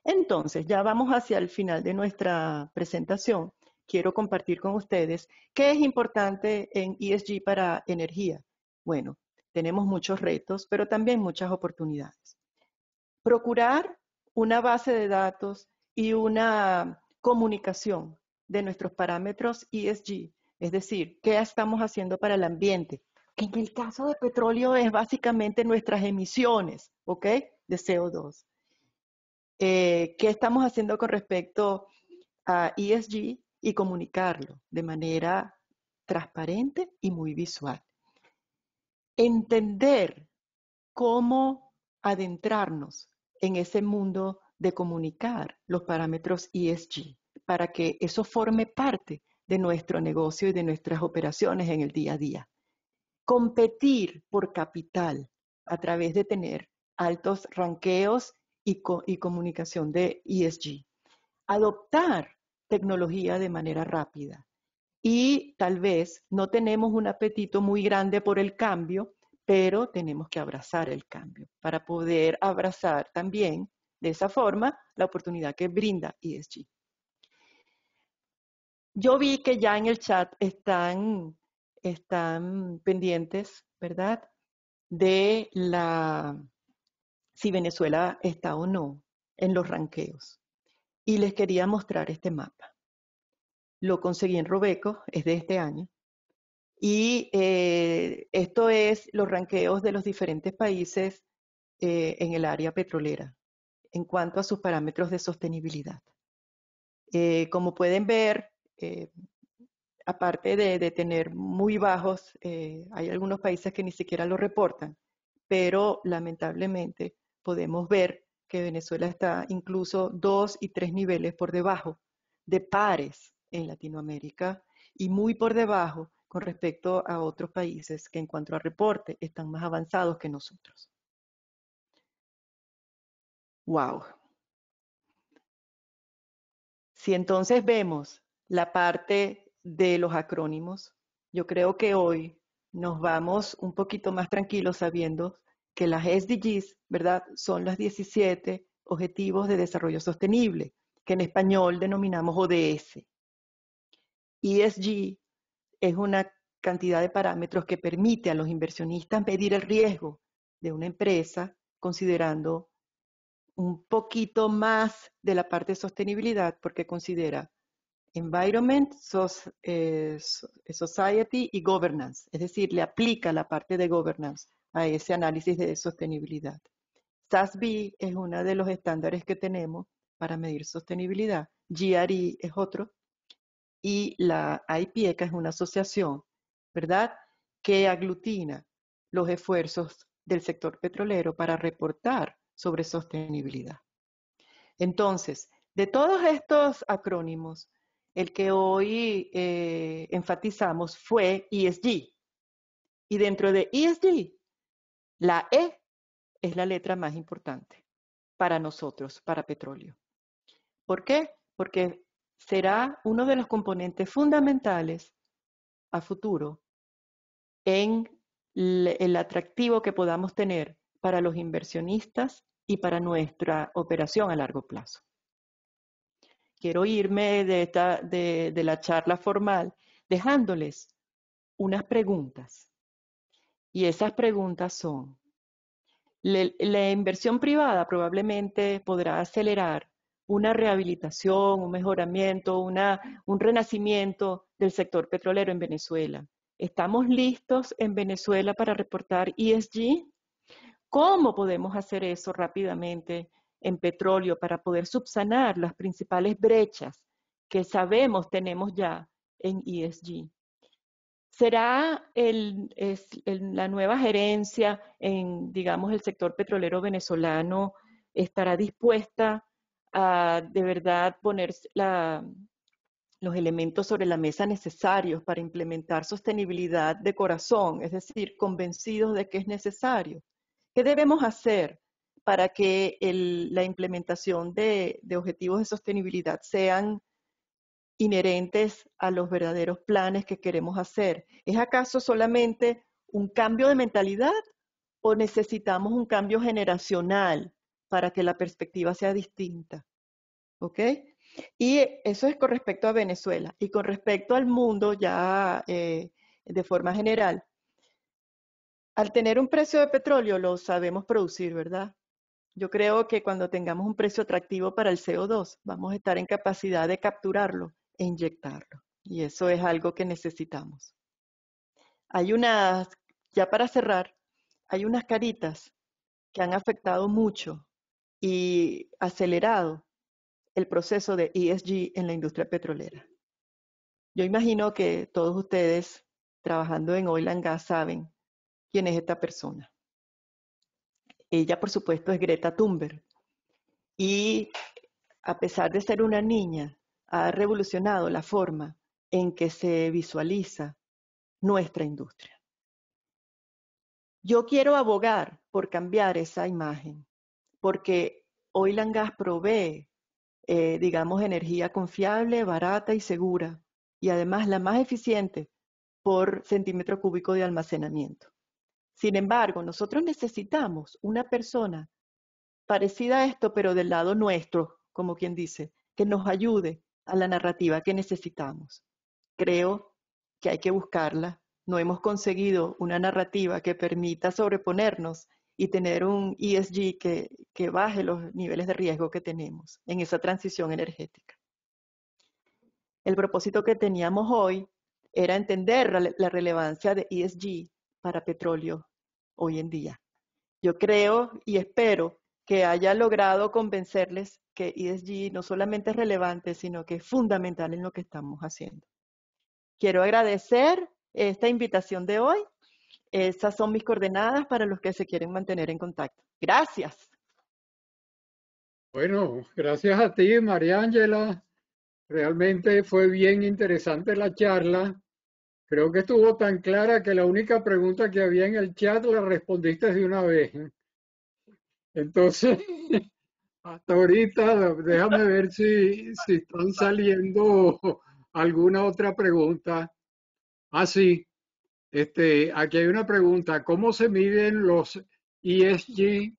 [SPEAKER 2] Entonces, ya vamos hacia el final de nuestra presentación. Quiero compartir con ustedes qué es importante en ESG para energía. Bueno, tenemos muchos retos, pero también muchas oportunidades. Procurar una base de datos y una comunicación de nuestros parámetros ESG, es decir, qué estamos haciendo para el ambiente, que en el caso de petróleo es básicamente nuestras emisiones, ¿ok? De CO2. ¿Qué estamos haciendo con respecto a ESG y comunicarlo de manera transparente y muy visual? Entender cómo adentrarnos en ese mundo de comunicar los parámetros ESG para que eso forme parte de nuestro negocio y de nuestras operaciones en el día a día. Competir por capital a través de tener altos ranqueos y comunicación de ESG. Adoptar tecnología de manera rápida. Y tal vez no tenemos un apetito muy grande por el cambio, pero tenemos que abrazar el cambio para poder abrazar también de esa forma la oportunidad que brinda ESG. Yo vi que ya en el chat están pendientes, ¿verdad? De si Venezuela está o no en los ranqueos. Y les quería mostrar este mapa. Lo conseguí en Robeco, es de este año. Y esto es los ranqueos de los diferentes países en el área petrolera en cuanto a sus parámetros de sostenibilidad. Como pueden ver, aparte de tener muy bajos, hay algunos países que ni siquiera lo reportan, pero lamentablemente podemos ver que Venezuela está incluso 2 y 3 niveles por debajo de pares en Latinoamérica y muy por debajo con respecto a otros países que en cuanto a reporte están más avanzados que nosotros. ¡Wow! Si entonces vemos la parte de los acrónimos, yo creo que hoy nos vamos un poquito más tranquilos sabiendo que las SDGs, ¿verdad?, son los 17 Objetivos de Desarrollo Sostenible, que en español denominamos ODS. ESG es una cantidad de parámetros que permite a los inversionistas medir el riesgo de una empresa considerando un poquito más de la parte de sostenibilidad porque considera environment, society y governance, es decir, le aplica la parte de governance a ese análisis de sostenibilidad. SASB es uno de los estándares que tenemos para medir sostenibilidad, GRI es otro, y la IPECA es una asociación, ¿verdad?, que aglutina los esfuerzos del sector petrolero para reportar sobre sostenibilidad. Entonces, de todos estos acrónimos, el que hoy enfatizamos fue ESG. Y dentro de ESG, la E es la letra más importante para nosotros, para petróleo. ¿Por qué? Porque será uno de los componentes fundamentales a futuro en el atractivo que podamos tener para los inversionistas y para nuestra operación a largo plazo. Quiero irme de la charla formal dejándoles unas preguntas. Y esas preguntas son, la inversión privada probablemente podrá acelerar una rehabilitación, un mejoramiento, un renacimiento del sector petrolero en Venezuela. ¿Estamos listos en Venezuela para reportar ESG? ¿Cómo podemos hacer eso rápidamente en petróleo para poder subsanar las principales brechas que sabemos tenemos ya en ESG? ¿Será la nueva gerencia en, digamos, el sector petrolero venezolano estará dispuesta a de verdad poner los elementos sobre la mesa necesarios para implementar sostenibilidad de corazón, es decir, convencidos de que es necesario. ¿Qué debemos hacer para que la implementación de objetivos de sostenibilidad sean inherentes a los verdaderos planes que queremos hacer? ¿Es acaso solamente un cambio de mentalidad o necesitamos un cambio generacional para que la perspectiva sea distinta? ¿Ok? Y eso es con respecto a Venezuela. Y con respecto al mundo, ya de forma general, al tener un precio de petróleo lo sabemos producir, ¿verdad? Yo creo que cuando tengamos un precio atractivo para el CO2, vamos a estar en capacidad de capturarlo e inyectarlo. Y eso es algo que necesitamos. Hay unas, ya para cerrar, hay unas caritas que han afectado mucho y acelerado el proceso de ESG en la industria petrolera. Yo imagino que todos ustedes trabajando en Oil and Gas saben quién es esta persona. Ella, por supuesto, es Greta Thunberg. Y a pesar de ser una niña, ha revolucionado la forma en que se visualiza nuestra industria. Yo quiero abogar por cambiar esa imagen, porque Oil and Gas provee, digamos, energía confiable, barata y segura, y además la más eficiente por centímetro cúbico de almacenamiento. Sin embargo, nosotros necesitamos una persona parecida a esto, pero del lado nuestro, como quien dice, que nos ayude a la narrativa que necesitamos. Creo que hay que buscarla. No hemos conseguido una narrativa que permita sobreponernos y tener un ESG que baje los niveles de riesgo que tenemos en esa transición energética. El propósito que teníamos hoy era entender la relevancia de ESG para petróleo hoy en día. Yo creo y espero que haya logrado convencerles que ESG no solamente es relevante, sino que es fundamental en lo que estamos haciendo. Quiero agradecer esta invitación de hoy. Esas son mis coordenadas para los que se quieren mantener en contacto. Gracias.
[SPEAKER 4] Bueno, gracias a ti, María Ángela. Realmente fue bien interesante la charla. Creo que estuvo tan clara que la única pregunta que había en el chat la respondiste de una vez. Entonces, hasta ahorita, déjame ver si están saliendo alguna otra pregunta. Ah, sí. Aquí hay una pregunta. ¿Cómo se miden los ESG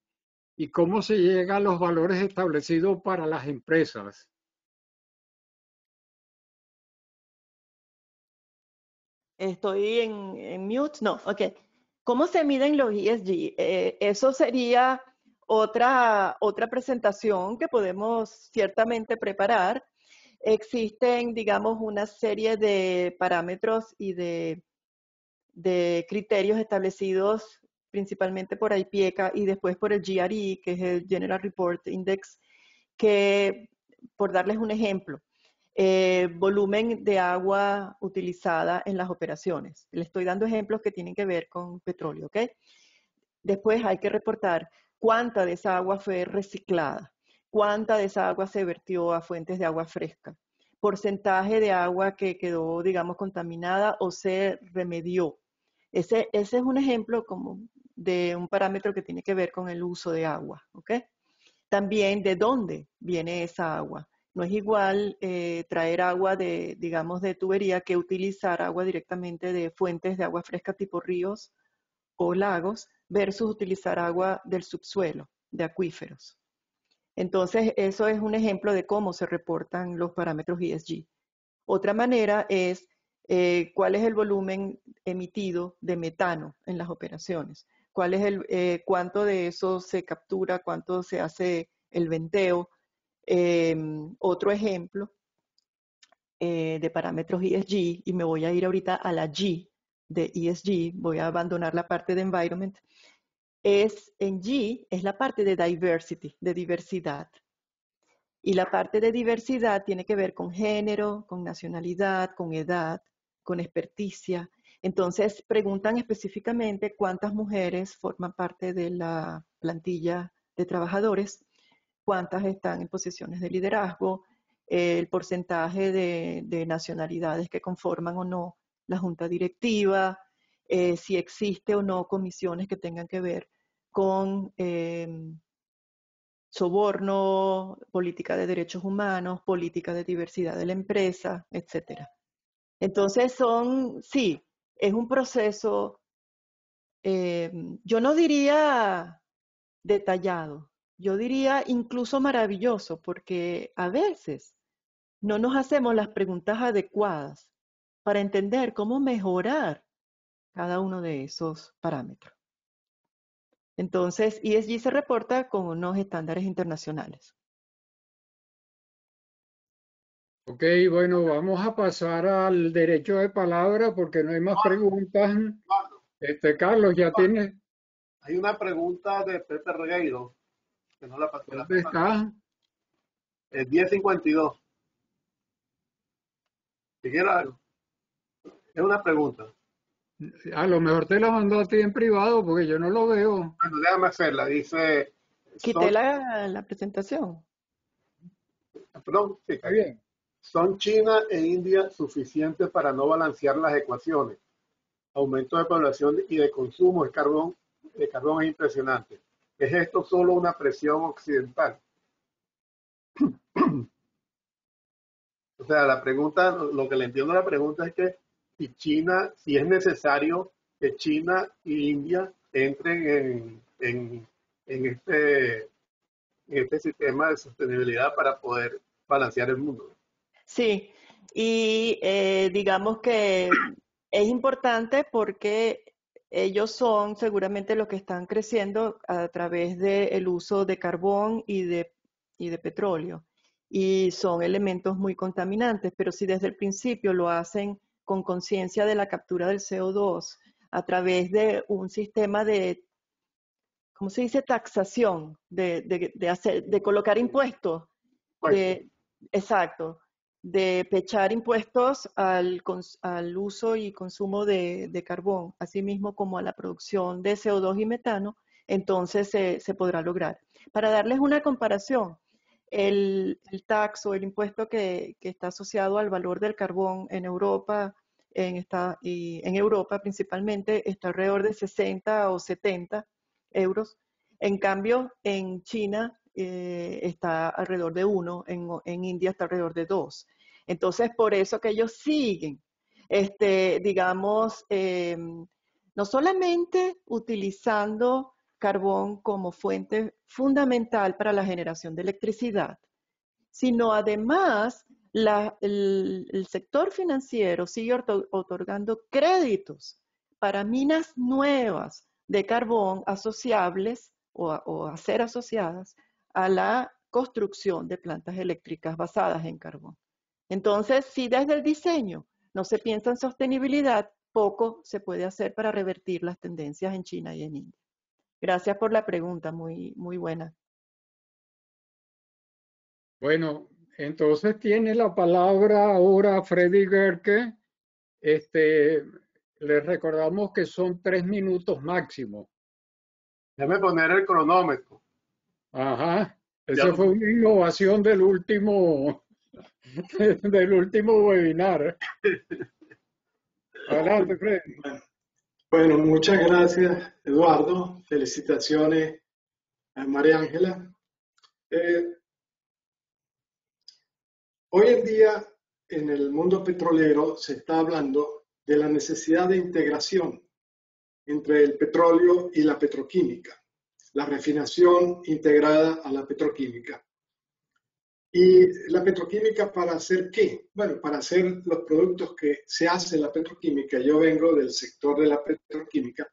[SPEAKER 4] y cómo se llega a los valores establecidos para las empresas?
[SPEAKER 2] Estoy en mute. No, ok. ¿Cómo se miden los ESG? Eso sería otra presentación que podemos ciertamente preparar. Existen, digamos, una serie de parámetros y de criterios establecidos principalmente por IPIECA y después por el GRI, que es el General Report Index, que, por darles un ejemplo, volumen de agua utilizada en las operaciones. Le estoy dando ejemplos que tienen que ver con petróleo, ¿ok? Después hay que reportar cuánta de esa agua fue reciclada, cuánta de esa agua se vertió a fuentes de agua fresca, porcentaje de agua que quedó, digamos, contaminada o se remedió. Ese es un ejemplo como de un parámetro que tiene que ver con el uso de agua, ¿ok? También de dónde viene esa agua. No es igual traer agua de, digamos, de tubería que utilizar agua directamente de fuentes de agua fresca tipo ríos o lagos versus utilizar agua del subsuelo, de acuíferos. Entonces, eso es un ejemplo de cómo se reportan los parámetros ESG. Otra manera es cuál es el volumen emitido de metano en las operaciones, cuánto de eso se captura, cuánto se hace el venteo. Otro ejemplo de parámetros ESG, y me voy a ir ahorita a la G de ESG, voy a abandonar la parte de environment, en G es la parte de diversity, de diversidad. Y la parte de diversidad tiene que ver con género, con nacionalidad, con edad, con experticia. Entonces preguntan específicamente cuántas mujeres forman parte de la plantilla de trabajadores, cuántas están en posiciones de liderazgo, el porcentaje de nacionalidades que conforman o no la junta directiva, si existe o no comisiones que tengan que ver con soborno, política de derechos humanos, política de diversidad de la empresa, etc. Entonces sí, es un proceso, yo no diría detallado, yo diría incluso maravilloso, porque a veces no nos hacemos las preguntas adecuadas para entender cómo mejorar cada uno de esos parámetros. Entonces, ESG se reporta con unos estándares internacionales.
[SPEAKER 4] Ok, bueno, vamos a pasar al derecho de palabra porque no hay más preguntas. Carlos, ya tienes.
[SPEAKER 1] Hay una pregunta de Pepe Regueiro, que no la pasé la
[SPEAKER 4] ¿Dónde
[SPEAKER 1] semana.
[SPEAKER 4] está?
[SPEAKER 1] El 1052. Si quieres algo. Es una pregunta.
[SPEAKER 4] A lo mejor te la mandó a ti en privado porque yo no lo veo.
[SPEAKER 1] Bueno, déjame hacerla. Dice,
[SPEAKER 2] Quité la presentación.
[SPEAKER 1] perdón, sí,
[SPEAKER 4] Está bien.
[SPEAKER 1] ¿son China e India suficientes para no balancear las ecuaciones? Aumento de población y de consumo de carbón es impresionante. ¿Es esto solo una presión occidental? O sea, la pregunta, lo que le entiendo a la pregunta es que si es necesario que China e India entren en este sistema de sostenibilidad para poder balancear el mundo.
[SPEAKER 2] Sí, y digamos que es importante porque ellos son seguramente los que están creciendo a través del uso de carbón y de petróleo. Y son elementos muy contaminantes, pero si desde el principio lo hacen con conciencia de la captura del CO2 a través de un sistema de, ¿cómo se dice? Taxación, de colocar impuestos, exacto, de pechar impuestos al uso y consumo de carbón, así mismo como a la producción de CO2 y metano, entonces se podrá lograr. Para darles una comparación, el tax o el impuesto que está asociado al valor del carbón en Europa, en Europa principalmente, está alrededor de 60 o 70 euros. En cambio, en China está alrededor de 1, en India está alrededor de 2. Entonces, por eso que ellos siguen, digamos, no solamente utilizando carbón como fuente fundamental para la generación de electricidad, sino además el sector financiero sigue otorgando créditos para minas nuevas de carbón asociables o a ser asociadas a la construcción de plantas eléctricas basadas en carbón. Entonces, si desde el diseño no se piensa en sostenibilidad, poco se puede hacer para revertir las tendencias en China y en India. Gracias por la pregunta, muy, muy buena.
[SPEAKER 4] Bueno, entonces tiene la palabra ahora Freddy Gerke. Les recordamos que son 3 minutos máximo.
[SPEAKER 1] Déjame poner el cronómetro.
[SPEAKER 4] Ajá. Esa fue una innovación del último webinar. Adelante, Freddy.
[SPEAKER 5] Bueno, muchas gracias, Eduardo. Felicitaciones a María Ángela. Hoy en día, en el mundo petrolero, se está hablando de la necesidad de integración entre el petróleo y la petroquímica, la refinación integrada a la petroquímica. ¿Y la petroquímica para hacer qué? Bueno, para hacer los productos que se hace en la petroquímica. Yo vengo del sector de la petroquímica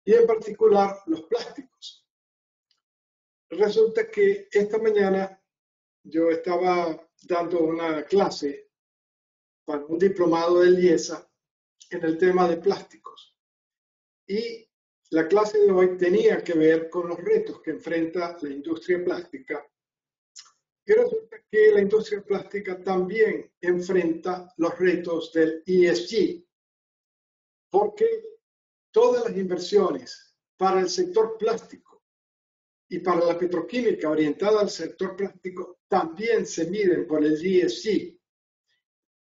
[SPEAKER 5] y en particular los plásticos. Resulta que esta mañana yo estaba dando una clase para un diplomado del IESA en el tema de plásticos. Y la clase de hoy tenía que ver con los retos que enfrenta la industria plástica. Y resulta que la industria plástica también enfrenta los retos del ESG, porque todas las inversiones para el sector plástico y para la petroquímica orientada al sector práctico también se miden por el ESG.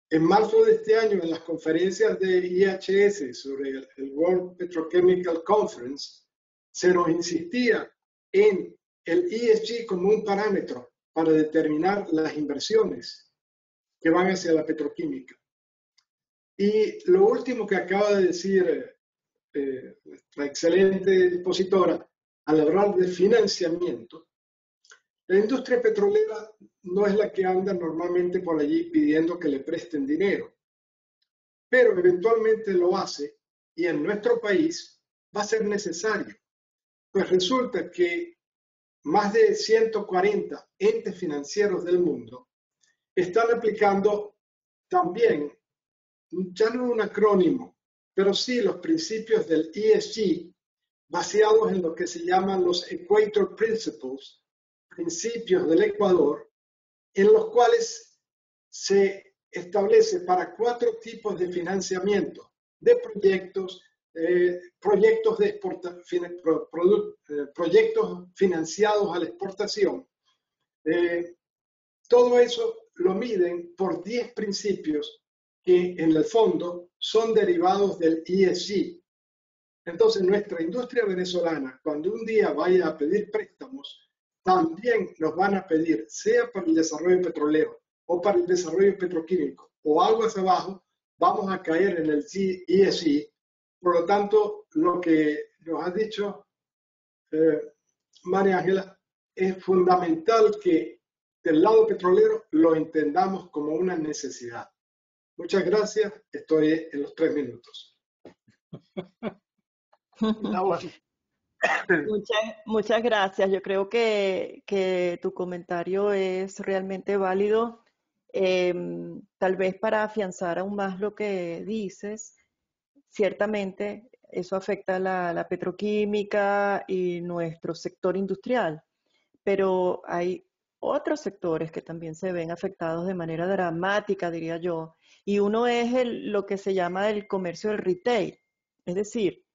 [SPEAKER 5] En marzo de este año, en las conferencias de IHS sobre el World Petrochemical Conference, se nos insistía en el ESG como un parámetro para determinar las inversiones que van hacia la petroquímica. Y lo último que acaba de decir nuestra excelente expositora, al hablar de financiamiento, la industria petrolera no es la que anda normalmente por allí pidiendo que le presten dinero, pero eventualmente lo hace y en nuestro país va a ser necesario. Pues resulta que más de 140 entes financieros del mundo están aplicando también, ya no un acrónimo, pero sí los principios del ESG basados en lo que se llaman los Equator Principles, principios del Ecuador, en los cuales se establece para 4 tipos de financiamiento de proyectos, proyectos financiados a la exportación. Todo eso lo miden por 10 principios que en el fondo son derivados del ESG. Entonces, nuestra industria venezolana, cuando un día vaya a pedir préstamos, también nos van a pedir, sea para el desarrollo petrolero o para el desarrollo petroquímico o aguas abajo, vamos a caer en el ESG. Por lo tanto, lo que nos ha dicho María Ángela, es fundamental que del lado petrolero lo entendamos como una necesidad. Muchas gracias, estoy en los 3 minutos.
[SPEAKER 2] Muchas gracias. Yo creo que tu comentario es realmente válido. Tal vez para afianzar aún más lo que dices, ciertamente eso afecta a la petroquímica y nuestro sector industrial, pero hay otros sectores que también se ven afectados de manera dramática, diría yo, y uno es lo que se llama el comercio del retail, es decir,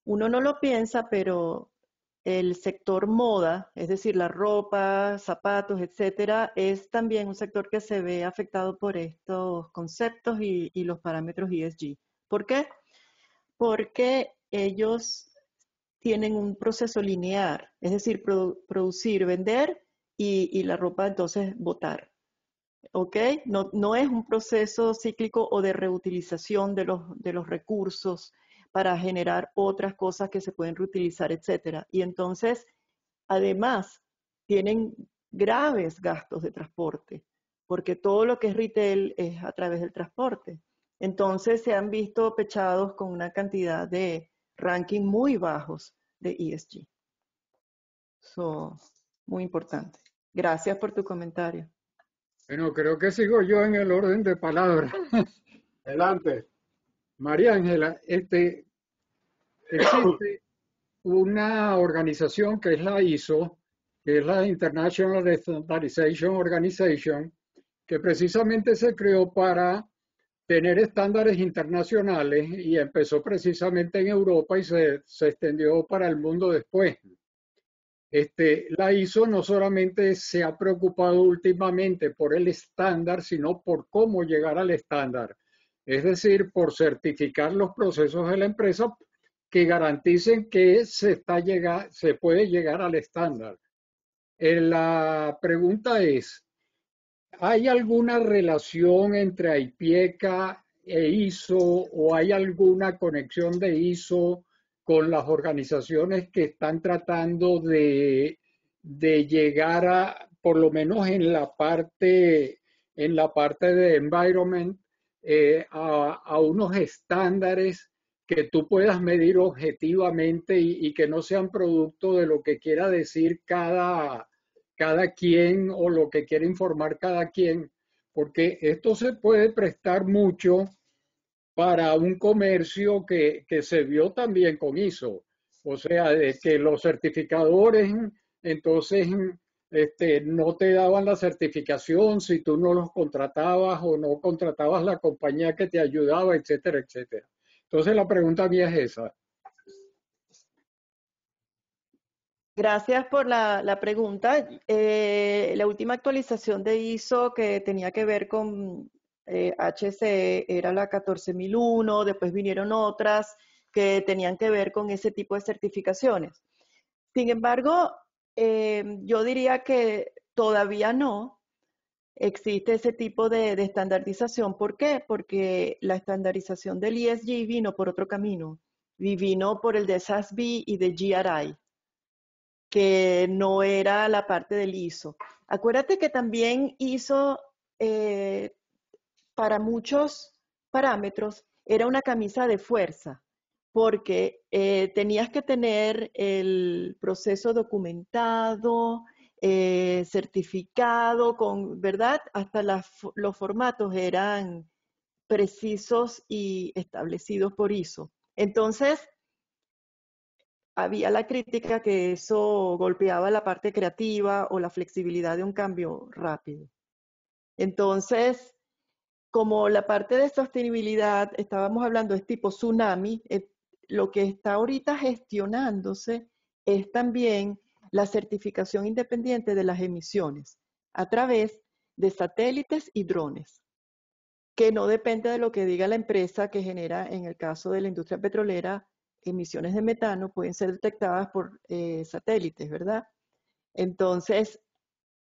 [SPEAKER 2] uno no lo piensa, pero el sector moda, es decir, la ropa, zapatos, etcétera, es también un sector que se ve afectado por estos conceptos y los parámetros ESG. ¿Por qué? Porque ellos tienen un proceso lineal, es decir, producir, vender y la ropa entonces botar. ¿Ok? No es un proceso cíclico o de reutilización de los recursos para generar otras cosas que se pueden reutilizar, etcétera. Y entonces, además, tienen graves gastos de transporte, porque todo lo que es retail es a través del transporte. Entonces, se han visto pechados con una cantidad de ranking muy bajos de ESG. Muy importante. Gracias por tu comentario.
[SPEAKER 4] Bueno, creo que sigo yo en el orden de palabras.
[SPEAKER 1] Adelante.
[SPEAKER 4] María Ángela, existe una organización que es la ISO, que es la International Standardization Organization, que precisamente se creó para tener estándares internacionales y empezó precisamente en Europa y se extendió para el mundo después. La ISO no solamente se ha preocupado últimamente por el estándar, sino por cómo llegar al estándar. Es decir, por certificar los procesos de la empresa que garanticen que se puede llegar al estándar. La pregunta es, ¿hay alguna relación entre AIPIECA e ISO o hay alguna conexión de ISO con las organizaciones que están tratando de llegar a, por lo menos en la parte de environment, a unos estándares que tú puedas medir objetivamente y que no sean producto de lo que quiera decir cada quien o lo que quiere informar cada quien, porque esto se puede prestar mucho para un comercio que se vio también con ISO, o sea, de que los certificadores entonces no te daban la certificación si tú no los contratabas o no contratabas la compañía que te ayudaba, etcétera, etcétera. Entonces la pregunta mía es esa.
[SPEAKER 2] Gracias por la pregunta. La última actualización de ISO que tenía que ver con HCE era la 14001, después vinieron otras que tenían que ver con ese tipo de certificaciones. Sin embargo, yo diría que todavía no existe ese tipo de estandarización. ¿Por qué? Porque la estandarización del ESG vino por otro camino, y vino por el de SASB y de GRI, que no era la parte del ISO. Acuérdate que también ISO, para muchos parámetros, era una camisa de fuerza, porque tenías que tener el proceso documentado, certificado, ¿verdad? Hasta los formatos eran precisos y establecidos por ISO. Entonces, había la crítica que eso golpeaba la parte creativa o la flexibilidad de un cambio rápido. Entonces, como la parte de sostenibilidad, estábamos hablando, es tipo tsunami, lo que está ahorita gestionándose es también la certificación independiente de las emisiones a través de satélites y drones, que no depende de lo que diga la empresa que genera, en el caso de la industria petrolera, emisiones de metano, pueden ser detectadas por satélites, ¿verdad? Entonces,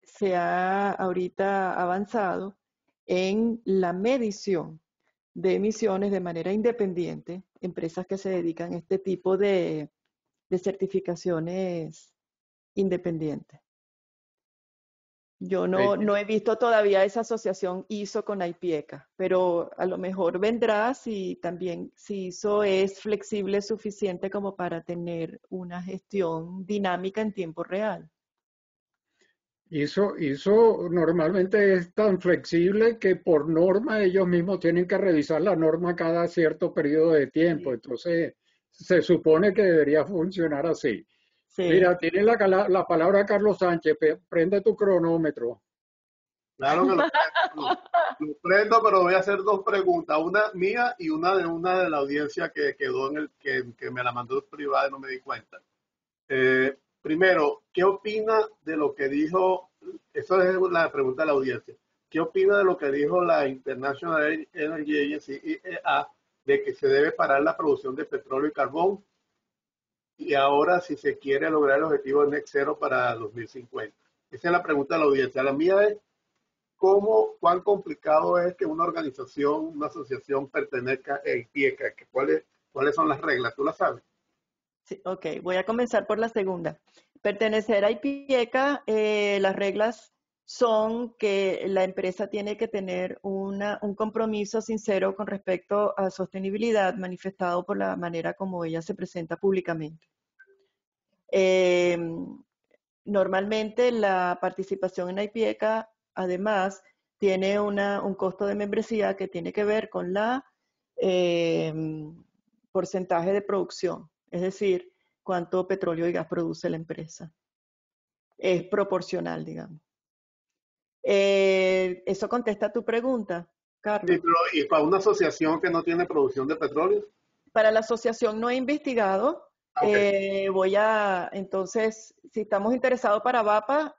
[SPEAKER 2] se ha ahorita avanzado en la medición de emisiones de manera independiente, empresas que se dedican a este tipo de certificaciones independientes. Yo no he visto todavía esa asociación ISO con IPIECA, pero a lo mejor vendrá si también si ISO es flexible suficiente como para tener una gestión dinámica en tiempo real.
[SPEAKER 4] ISO normalmente es tan flexible que por norma ellos mismos tienen que revisar la norma cada cierto periodo de tiempo. Entonces, se supone que debería funcionar así.
[SPEAKER 2] Sí.
[SPEAKER 4] Mira, tiene la palabra Carlos Sánchez. Prende tu cronómetro.
[SPEAKER 1] Claro que lo prendo, pero voy a hacer dos preguntas, una mía y una de la audiencia que quedó que me la mandó privada y no me di cuenta. Primero, ¿qué opina de lo que dijo? Eso es la pregunta de la audiencia. ¿Qué opina de lo que dijo la International Energy Agency, IEA, de que se debe parar la producción de petróleo y carbón? Y ahora, si se quiere lograr el objetivo de net zero para 2050. Esa es la pregunta de la audiencia. La mía es, ¿cuán complicado es que una organización, una asociación pertenezca a IPIECA? ¿Cuáles son las reglas? ¿Tú las sabes?
[SPEAKER 2] Sí, ok, voy a comenzar por la segunda. Pertenecer a IPIECA, las reglas son que la empresa tiene que tener un compromiso sincero con respecto a sostenibilidad manifestado por la manera como ella se presenta públicamente. Normalmente la participación en IPIECA, además, tiene un costo de membresía que tiene que ver con la porcentaje de producción, es decir, cuánto petróleo y gas produce la empresa. Es proporcional, digamos. ¿Eso contesta a tu pregunta, Carlos?
[SPEAKER 1] Sí, pero ¿y para una asociación que no tiene producción de petróleo?
[SPEAKER 2] Para la asociación no he investigado.
[SPEAKER 1] Okay.
[SPEAKER 2] Entonces, si estamos interesados para VAPA,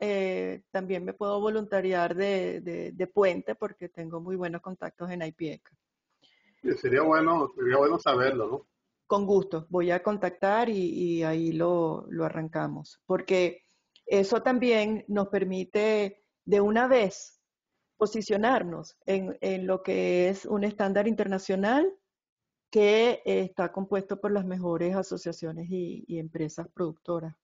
[SPEAKER 2] también me puedo voluntariar de puente porque tengo muy buenos contactos en IPIECA.
[SPEAKER 1] Sería bueno saberlo, ¿no?
[SPEAKER 2] Con gusto, voy a contactar y ahí lo arrancamos, porque eso también nos permite de una vez posicionarnos en lo que es un estándar internacional que está compuesto por las mejores asociaciones y empresas productoras.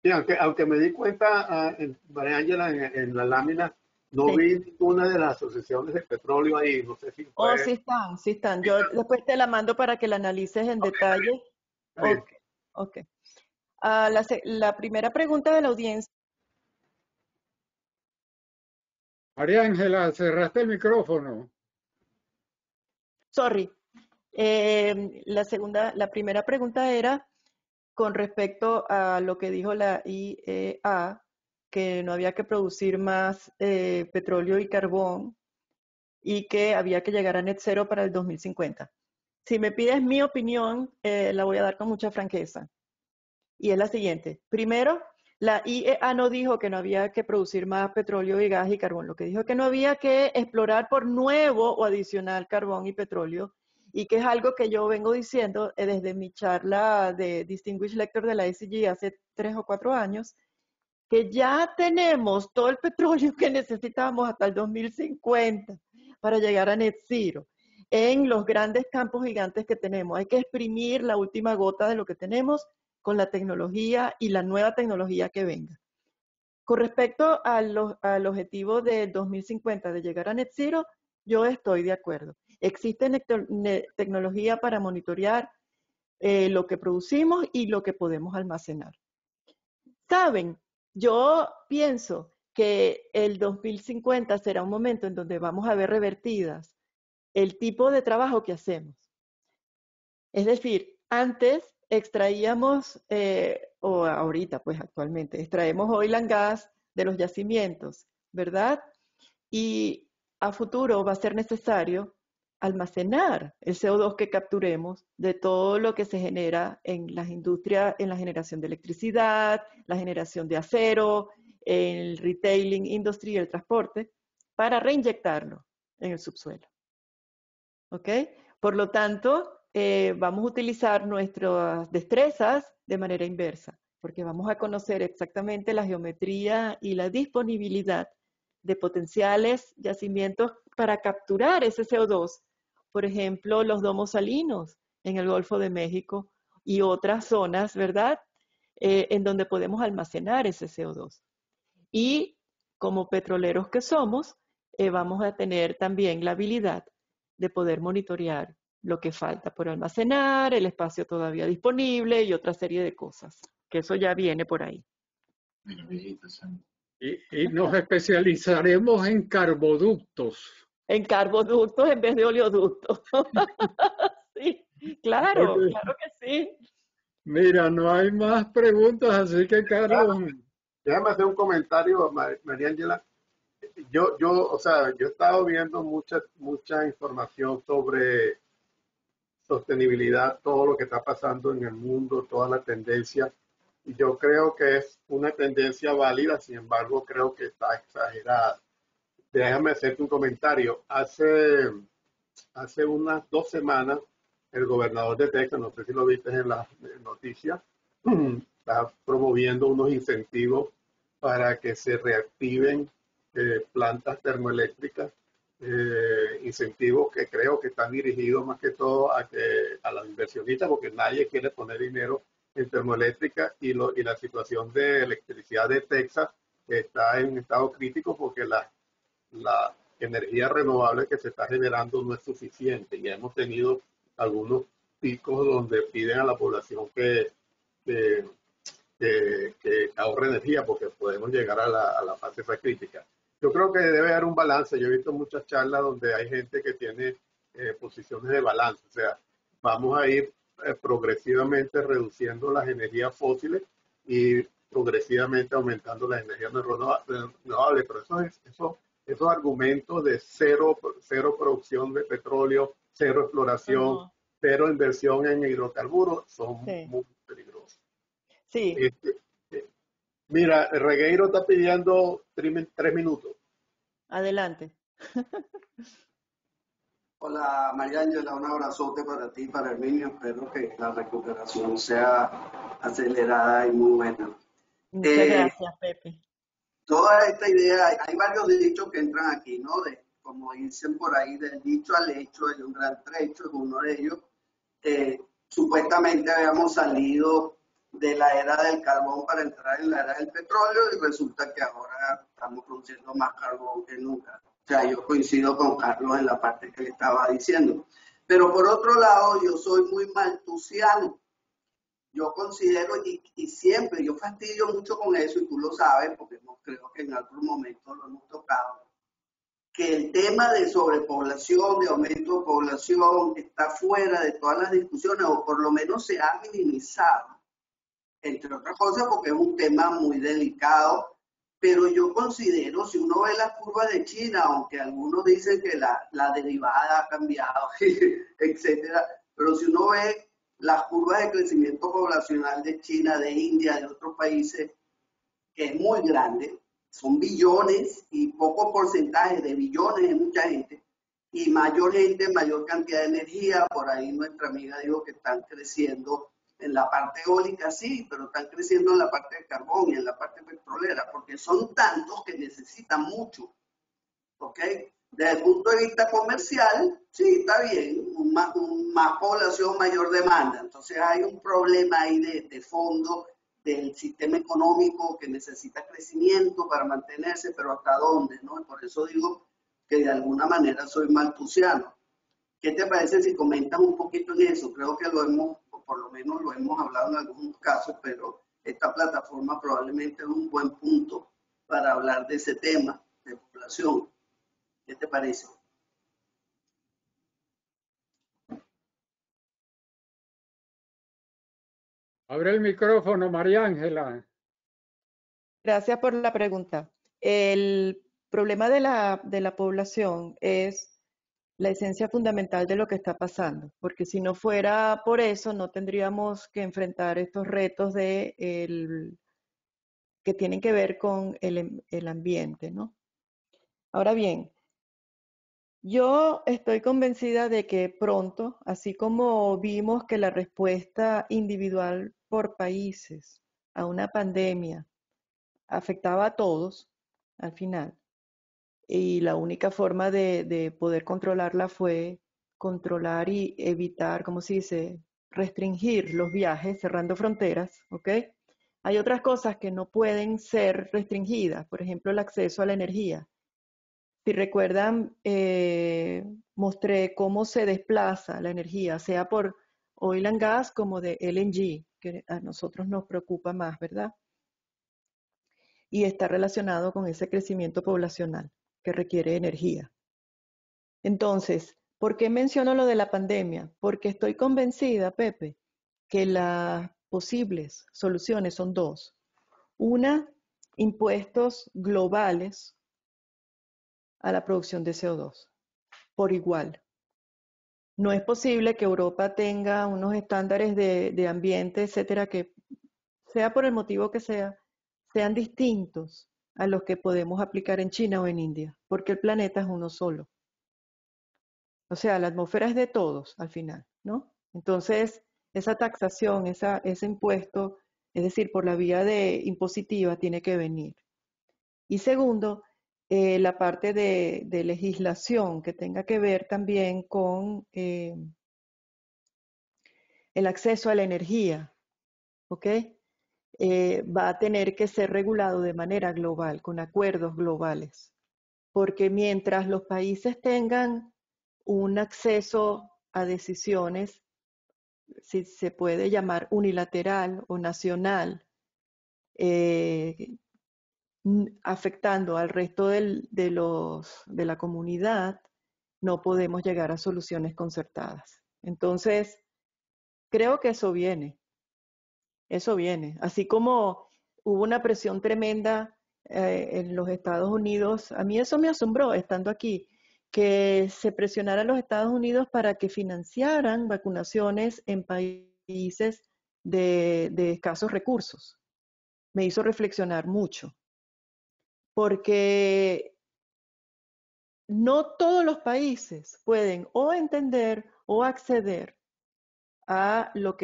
[SPEAKER 1] Sí, aunque me di cuenta, María Ángela, en la lámina, no vi ninguna de las asociaciones de petróleo ahí. No sé si fue.
[SPEAKER 2] Oh, sí están. Yo después te la mando para que la analices en detalle.
[SPEAKER 1] Está bien.
[SPEAKER 2] Ok. La primera pregunta de la audiencia.
[SPEAKER 4] María Ángela, cerraste el micrófono.
[SPEAKER 2] Sorry. La primera pregunta era con respecto a lo que dijo la IEA, que no había que producir más petróleo y carbón y que había que llegar a net cero para el 2050. Si me pides mi opinión, la voy a dar con mucha franqueza. y es la siguiente. Primero, la IEA no dijo que no había que producir más petróleo y gas y carbón. Lo que dijo es que no había que explorar por nuevo o adicional carbón y petróleo, y que es algo que yo vengo diciendo desde mi charla de Distinguished Lector de la ESG hace 3 o 4 años, que ya tenemos todo el petróleo que necesitamos hasta el 2050 para llegar a net zero en los grandes campos gigantes que tenemos. Hay que exprimir la última gota de lo que tenemos con la tecnología y la nueva tecnología que venga. Con respecto al objetivo del 2050 de llegar a net zero, yo estoy de acuerdo. Existe tecnología para monitorear lo que producimos y lo que podemos almacenar. ¿Saben? Yo pienso que el 2050 será un momento en donde vamos a ver revertidas el tipo de trabajo que hacemos. Es decir, antes extraíamos, o ahorita pues actualmente, extraemos oil and gas de los yacimientos, ¿verdad? Y a futuro va a ser necesario almacenar el CO2 que capturemos de todo lo que se genera en las industrias, en la generación de electricidad, la generación de acero, el retailing industry y el transporte, para reinyectarlo en el subsuelo. ¿Ok? Por lo tanto, vamos a utilizar nuestras destrezas de manera inversa, porque vamos a conocer exactamente la geometría y la disponibilidad de potenciales yacimientos para capturar ese CO2. Por ejemplo, los domos salinos en el Golfo de México y otras zonas, ¿verdad? En donde podemos almacenar ese CO2. Y como petroleros que somos, vamos a tener también la habilidad de poder monitorear lo que falta por almacenar, el espacio todavía disponible y otra serie de cosas, que eso ya viene por ahí.
[SPEAKER 4] Y nos especializaremos en carboductos.
[SPEAKER 2] En carboductos en vez de oleoductos. Sí, claro,
[SPEAKER 4] Okay.
[SPEAKER 2] claro que sí.
[SPEAKER 4] Mira, no hay más preguntas, así que Carlos.
[SPEAKER 1] Déjame hacer un comentario, María Ángela. Yo he estado viendo mucha información sobre sostenibilidad, todo lo que está pasando en el mundo, toda la tendencia. Y yo creo que es una tendencia válida, sin embargo, creo que está exagerada. Déjame hacerte un comentario. Hace unas 2 semanas, el gobernador de Texas, no sé si lo viste en las noticias, está promoviendo unos incentivos para que se reactiven plantas termoeléctricas, incentivos que creo que están dirigidos más que todo a los inversionistas, porque nadie quiere poner dinero en termoeléctrica y la situación de electricidad de Texas está en estado crítico porque la energía renovable que se está generando no es suficiente y hemos tenido algunos picos donde piden a la población que ahorre energía porque podemos llegar a la fase esa crítica. Yo creo que debe haber un balance. Yo he visto muchas charlas donde hay gente que tiene posiciones de balance, o sea, vamos a ir progresivamente reduciendo las energías fósiles y progresivamente aumentando las energías renovables, pero esos argumentos de cero producción de petróleo, cero exploración, cero inversión en hidrocarburos son muy peligrosos.
[SPEAKER 2] Sí.
[SPEAKER 1] Mira, Regueiro está pidiendo 3 minutos.
[SPEAKER 2] Adelante.
[SPEAKER 6] Hola María Ángela, un abrazote para ti, para Herminio. Espero que la recuperación sea acelerada y muy buena.
[SPEAKER 2] Muchas gracias, Pepe.
[SPEAKER 6] Toda esta idea, hay varios dichos que entran aquí, ¿no? Como dicen por ahí, del dicho al hecho hay un gran trecho, es uno de ellos. Supuestamente habíamos salido de la era del carbón para entrar en la era del petróleo y resulta que ahora estamos produciendo más carbón que nunca. O sea, yo coincido con Carlos en la parte que le estaba diciendo. Pero por otro lado, yo soy muy maltusiano. Yo considero, y siempre, yo fastidio mucho con eso, y tú lo sabes, porque no creo que en otro momento lo hemos tocado, que el tema de sobrepoblación, de aumento de población, está fuera de todas las discusiones, o por lo menos se ha minimizado. Entre otras cosas porque es un tema muy delicado, pero yo considero, si uno ve las curvas de China, aunque algunos dicen que la derivada ha cambiado, etcétera, pero si uno ve las curvas de crecimiento poblacional de China, de India, de otros países, que es muy grande, son billones y poco porcentaje de billones de mucha gente, y mayor gente, mayor cantidad de energía. Por ahí nuestra amiga dijo que están creciendo en la parte eólica, sí, pero están creciendo en la parte de carbón y en la parte petrolera, porque son tantos que necesitan mucho, ¿ok? Desde el punto de vista comercial, sí, está bien, más población, mayor demanda. Entonces hay un problema ahí de fondo del sistema económico que necesita crecimiento para mantenerse, pero ¿hasta dónde? ¿No? Y por eso digo que de alguna manera soy maltusiano. ¿Qué te parece si comentas un poquito en eso? Creo que lo hemos, o por lo menos lo hemos hablado en algunos casos, pero esta plataforma probablemente es un buen punto para hablar de ese tema de población. ¿Qué te parece?
[SPEAKER 4] Abre el micrófono, María Ángela.
[SPEAKER 2] Gracias por la pregunta. El problema de la población es la esencia fundamental de lo que está pasando, porque si no fuera por eso, no tendríamos que enfrentar estos retos que tienen que ver con el ambiente, ¿no? Ahora bien, yo estoy convencida de que pronto, así como vimos que la respuesta individual por países a una pandemia afectaba a todos al final, y la única forma de poder controlarla fue controlar y evitar, ¿cómo se dice? Restringir los viajes, cerrando fronteras, ¿ok? Hay otras cosas que no pueden ser restringidas, por ejemplo, el acceso a la energía. Si recuerdan, mostré cómo se desplaza la energía, sea por oil and gas como de LNG, que a nosotros nos preocupa más, ¿verdad? Y está relacionado con ese crecimiento poblacional que requiere energía. Entonces, ¿por qué menciono lo de la pandemia? Porque estoy convencida, Pepe, que las posibles soluciones son dos. Una, impuestos globales a la producción de CO2, por igual. No es posible que Europa tenga unos estándares de ambiente, etcétera, que sea por el motivo que sea, sean distintos a los que podemos aplicar en China o en India, porque el planeta es uno solo. O sea, la atmósfera es de todos al final, ¿no? Entonces, esa taxación, ese impuesto, es decir, por la vía de impositiva, tiene que venir. Y segundo, la parte de legislación que tenga que ver también con el acceso a la energía, ¿ok? Va a tener que ser regulado de manera global, con acuerdos globales, porque mientras los países tengan un acceso a decisiones, si se puede llamar unilateral o nacional, afectando al resto de la comunidad, no podemos llegar a soluciones concertadas. Entonces, creo que eso viene. Eso viene. Así como hubo una presión tremenda en los Estados Unidos, a mí eso me asombró estando aquí, que se presionara a los Estados Unidos para que financiaran vacunaciones en países de escasos recursos. Me hizo reflexionar mucho, porque no todos los países pueden o entender o acceder a lo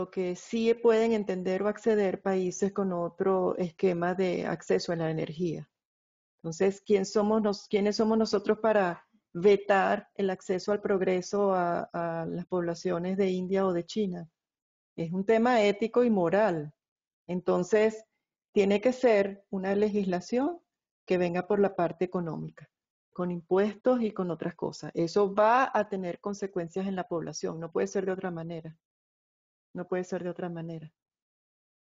[SPEAKER 2] que sí pueden entender o acceder países con otro esquema de acceso a la energía. Entonces, ¿quiénes somos nosotros para vetar el acceso al progreso a las poblaciones de India o de China? Es un tema ético y moral. Entonces, tiene que ser una legislación que venga por la parte económica, con impuestos y con otras cosas. Eso va a tener consecuencias en la población, no puede ser de otra manera. No puede ser de otra manera.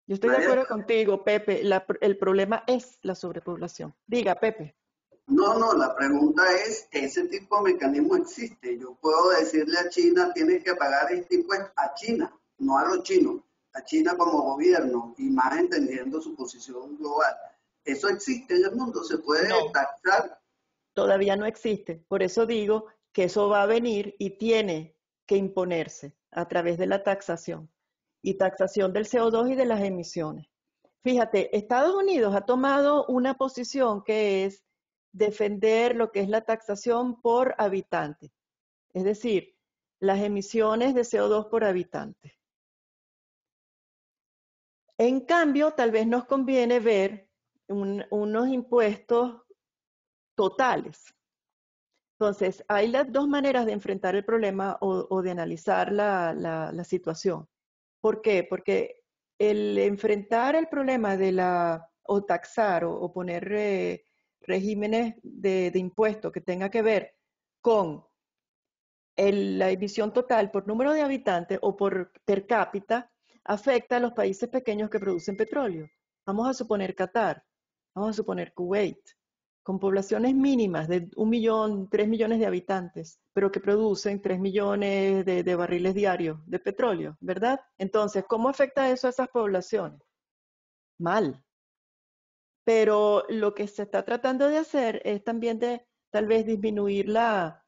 [SPEAKER 2] Yo estoy de
[SPEAKER 6] María,
[SPEAKER 2] acuerdo contigo, Pepe. El problema es la sobrepoblación. Diga, Pepe.
[SPEAKER 6] no, la pregunta es, ¿ese tipo de mecanismo existe? Yo puedo decirle a China, tienes que pagar este impuesto a China, no a los chinos, a China como gobierno, y más entendiendo su posición global. ¿Eso existe en el mundo? ¿Se puede
[SPEAKER 2] No,
[SPEAKER 6] taxar?
[SPEAKER 2] todavía no existe. Por eso digo que eso va a venir y tiene que imponerse. a través de la taxación. Y taxación del CO2 y de las emisiones. Fíjate, Estados Unidos ha tomado una posición que es defender lo que es la taxación por habitante. Es decir, las emisiones de CO2 por habitante. En cambio, tal vez nos conviene ver unos impuestos totales. Entonces, hay las dos maneras de enfrentar el problema o de analizar la situación. ¿Por qué? Porque el enfrentar el problema o taxar o poner regímenes de impuestos que tenga que ver con la emisión total por número de habitantes o por per cápita, afecta a los países pequeños que producen petróleo. Vamos a suponer Qatar, vamos a suponer Kuwait, con poblaciones mínimas de 1 millón, 3 millones de habitantes, pero que producen 3 millones de barriles diarios de petróleo, ¿verdad? Entonces, ¿cómo afecta eso a esas poblaciones? Mal. Pero lo que se está tratando de hacer es también de tal vez disminuir la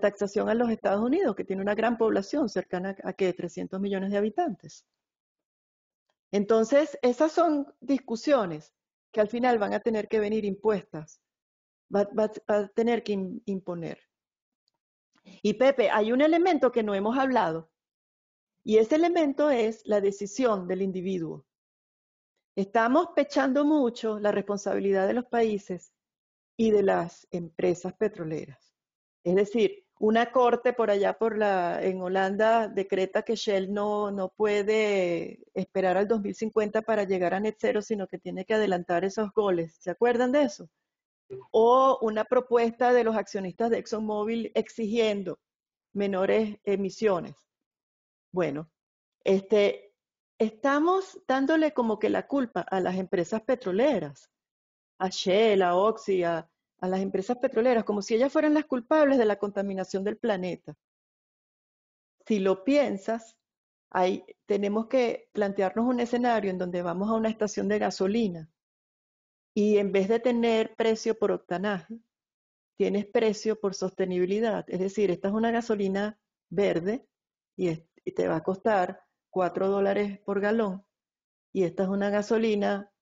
[SPEAKER 2] taxación a los Estados Unidos, que tiene una gran población, cercana a 300 millones de habitantes. Entonces, esas son discusiones que al final van a tener que venir impuestas, va a tener que imponer. Y Pepe, hay un elemento que no hemos hablado, y ese elemento es la decisión del individuo. Estamos pechando mucho la responsabilidad de los países y de las empresas petroleras. Es decir, una corte por allá en Holanda decreta que Shell no puede esperar al 2050 para llegar a net cero, sino que tiene que adelantar esos goles. ¿Se acuerdan de eso? O una propuesta de los accionistas de ExxonMobil exigiendo menores emisiones. Bueno, estamos dándole como que la culpa a las empresas petroleras, a Shell, a Oxy, a las empresas petroleras, como si ellas fueran las culpables de la contaminación del planeta. Si lo piensas, tenemos que plantearnos un escenario en donde vamos a una estación de gasolina y en vez de tener precio por octanaje, tienes precio por sostenibilidad. Es decir, esta es una gasolina verde y te va a costar $4 por galón, y esta es una gasolina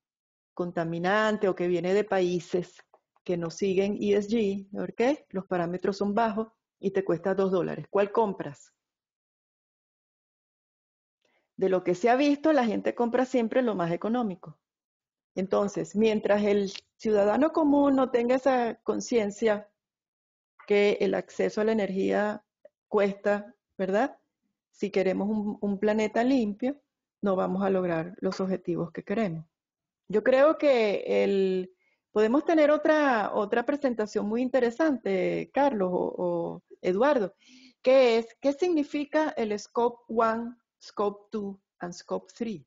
[SPEAKER 2] contaminante o que viene de países que no siguen ESG, ¿por qué? Los parámetros son bajos y te cuesta $2. ¿Cuál compras? De lo que se ha visto, la gente compra siempre lo más económico. Entonces, mientras el ciudadano común no tenga esa conciencia que el acceso a la energía cuesta, ¿verdad? Si queremos un planeta limpio, no vamos a lograr los objetivos que queremos. Yo creo que podemos tener otra presentación muy interesante, Carlos o Eduardo, que es ¿qué significa el Scope 1, Scope 2 and Scope 3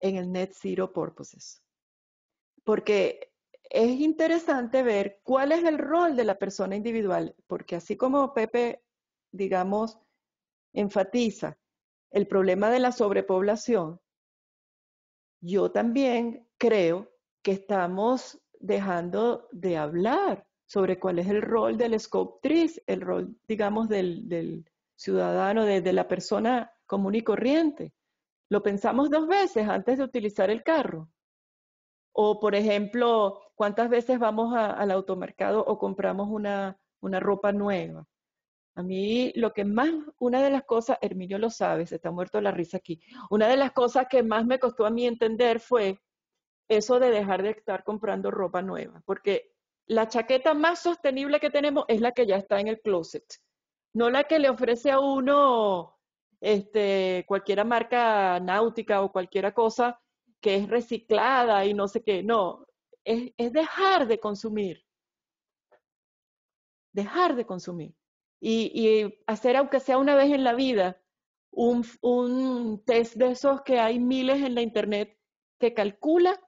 [SPEAKER 2] en el Net Zero Purposes? Porque es interesante ver cuál es el rol de la persona individual, porque así como Pepe, digamos, enfatiza el problema de la sobrepoblación, yo también creo que estamos dejando de hablar sobre cuál es el rol del Scope 3, el rol, digamos, del ciudadano, de la persona común y corriente. Lo pensamos 2 veces antes de utilizar el carro. O, por ejemplo, ¿cuántas veces vamos al automercado o compramos una ropa nueva? A mí lo que más, una de las cosas, Herminio lo sabe, se está muerto la risa aquí, una de las cosas que más me costó a mí entender fue eso de dejar de estar comprando ropa nueva, porque la chaqueta más sostenible que tenemos es la que ya está en el closet, no la que le ofrece a uno cualquiera marca náutica o cualquiera cosa que es reciclada y no sé qué, no, es dejar de consumir. Dejar de consumir. Y hacer, aunque sea una vez en la vida, un test de esos que hay miles en la internet que calcula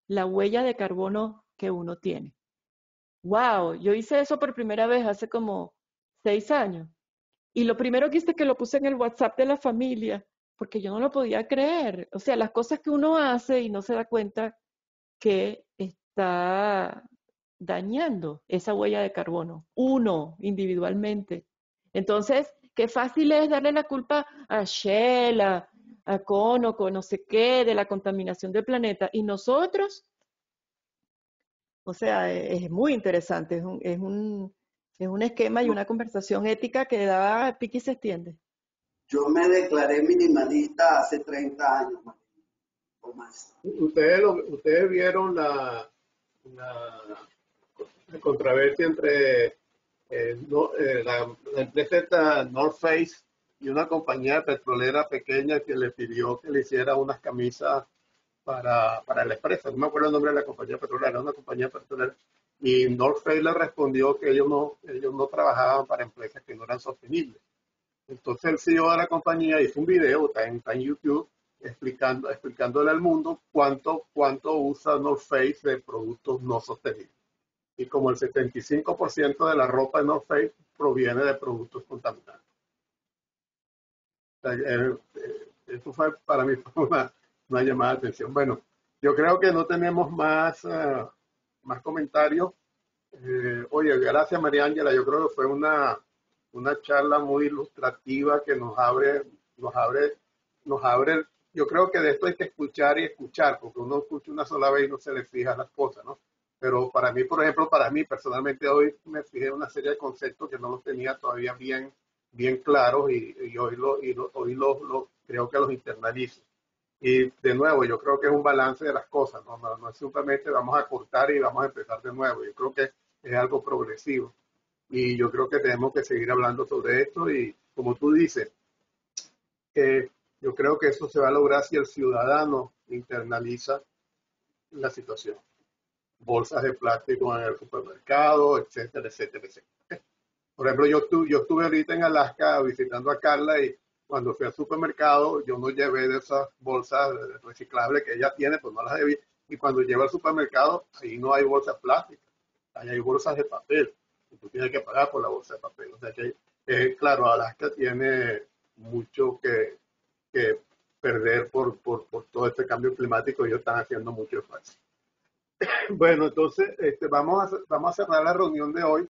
[SPEAKER 2] la huella de carbono que uno tiene. ¡Wow! Yo hice eso por primera vez hace como 6 años. Y lo primero que hice es que lo puse en el WhatsApp de la familia, porque yo no lo podía creer. O sea, las cosas que uno hace y no se da cuenta que está dañando esa huella de carbono, uno individualmente. Entonces, qué fácil es darle la culpa a Shell, a Conoco, no sé qué, de la contaminación del planeta. Y nosotros, o sea, es muy interesante, es un esquema y una conversación ética que da pique y se extiende.
[SPEAKER 6] Yo me declaré minimalista hace 30 años o más.
[SPEAKER 1] Ustedes vieron la controversia entre la empresa esta North Face y una compañía petrolera pequeña que le pidió que le hiciera unas camisas para la empresa. No me acuerdo el nombre de la compañía petrolera, era una compañía petrolera. Y North Face le respondió que ellos no trabajaban para empresas que no eran sostenibles. Entonces el CEO de la compañía hizo un video, está en YouTube, explicándole al mundo cuánto usa North Face de productos no sostenibles. Y como el 75% de la ropa de North Face proviene de productos contaminantes. O sea, eso fue para mí una llamada de atención. Bueno, yo creo que no tenemos más comentarios. Oye, gracias María Ángela, yo creo que fue una charla muy ilustrativa que nos abre, yo creo que de esto hay que escuchar y escuchar, porque uno escucha una sola vez y no se le fija las cosas, ¿no? Pero para mí, por ejemplo, personalmente hoy me fijé en una serie de conceptos que no los tenía todavía bien claros y hoy creo que los internalizo. Y de nuevo, yo creo que es un balance de las cosas, no es simplemente vamos a cortar y vamos a empezar de nuevo. Yo creo que es algo progresivo. Y yo creo que tenemos que seguir hablando sobre esto y como tú dices, yo creo que eso se va a lograr si el ciudadano internaliza la situación. Bolsas de plástico en el supermercado, etcétera, etcétera, etcétera. Por ejemplo, yo estuve ahorita en Alaska visitando a Carla y cuando fui al supermercado yo no llevé de esas bolsas reciclables que ella tiene, pues no las llevé. Y cuando llevo al supermercado, ahí no hay bolsas plásticas, ahí hay bolsas de papel. Y tú tienes que pagar por la bolsa de papel. O sea que, claro, Alaska tiene mucho que perder por todo este cambio climático y ellos están haciendo mucho esfuerzo. Bueno, entonces vamos a cerrar la reunión de hoy.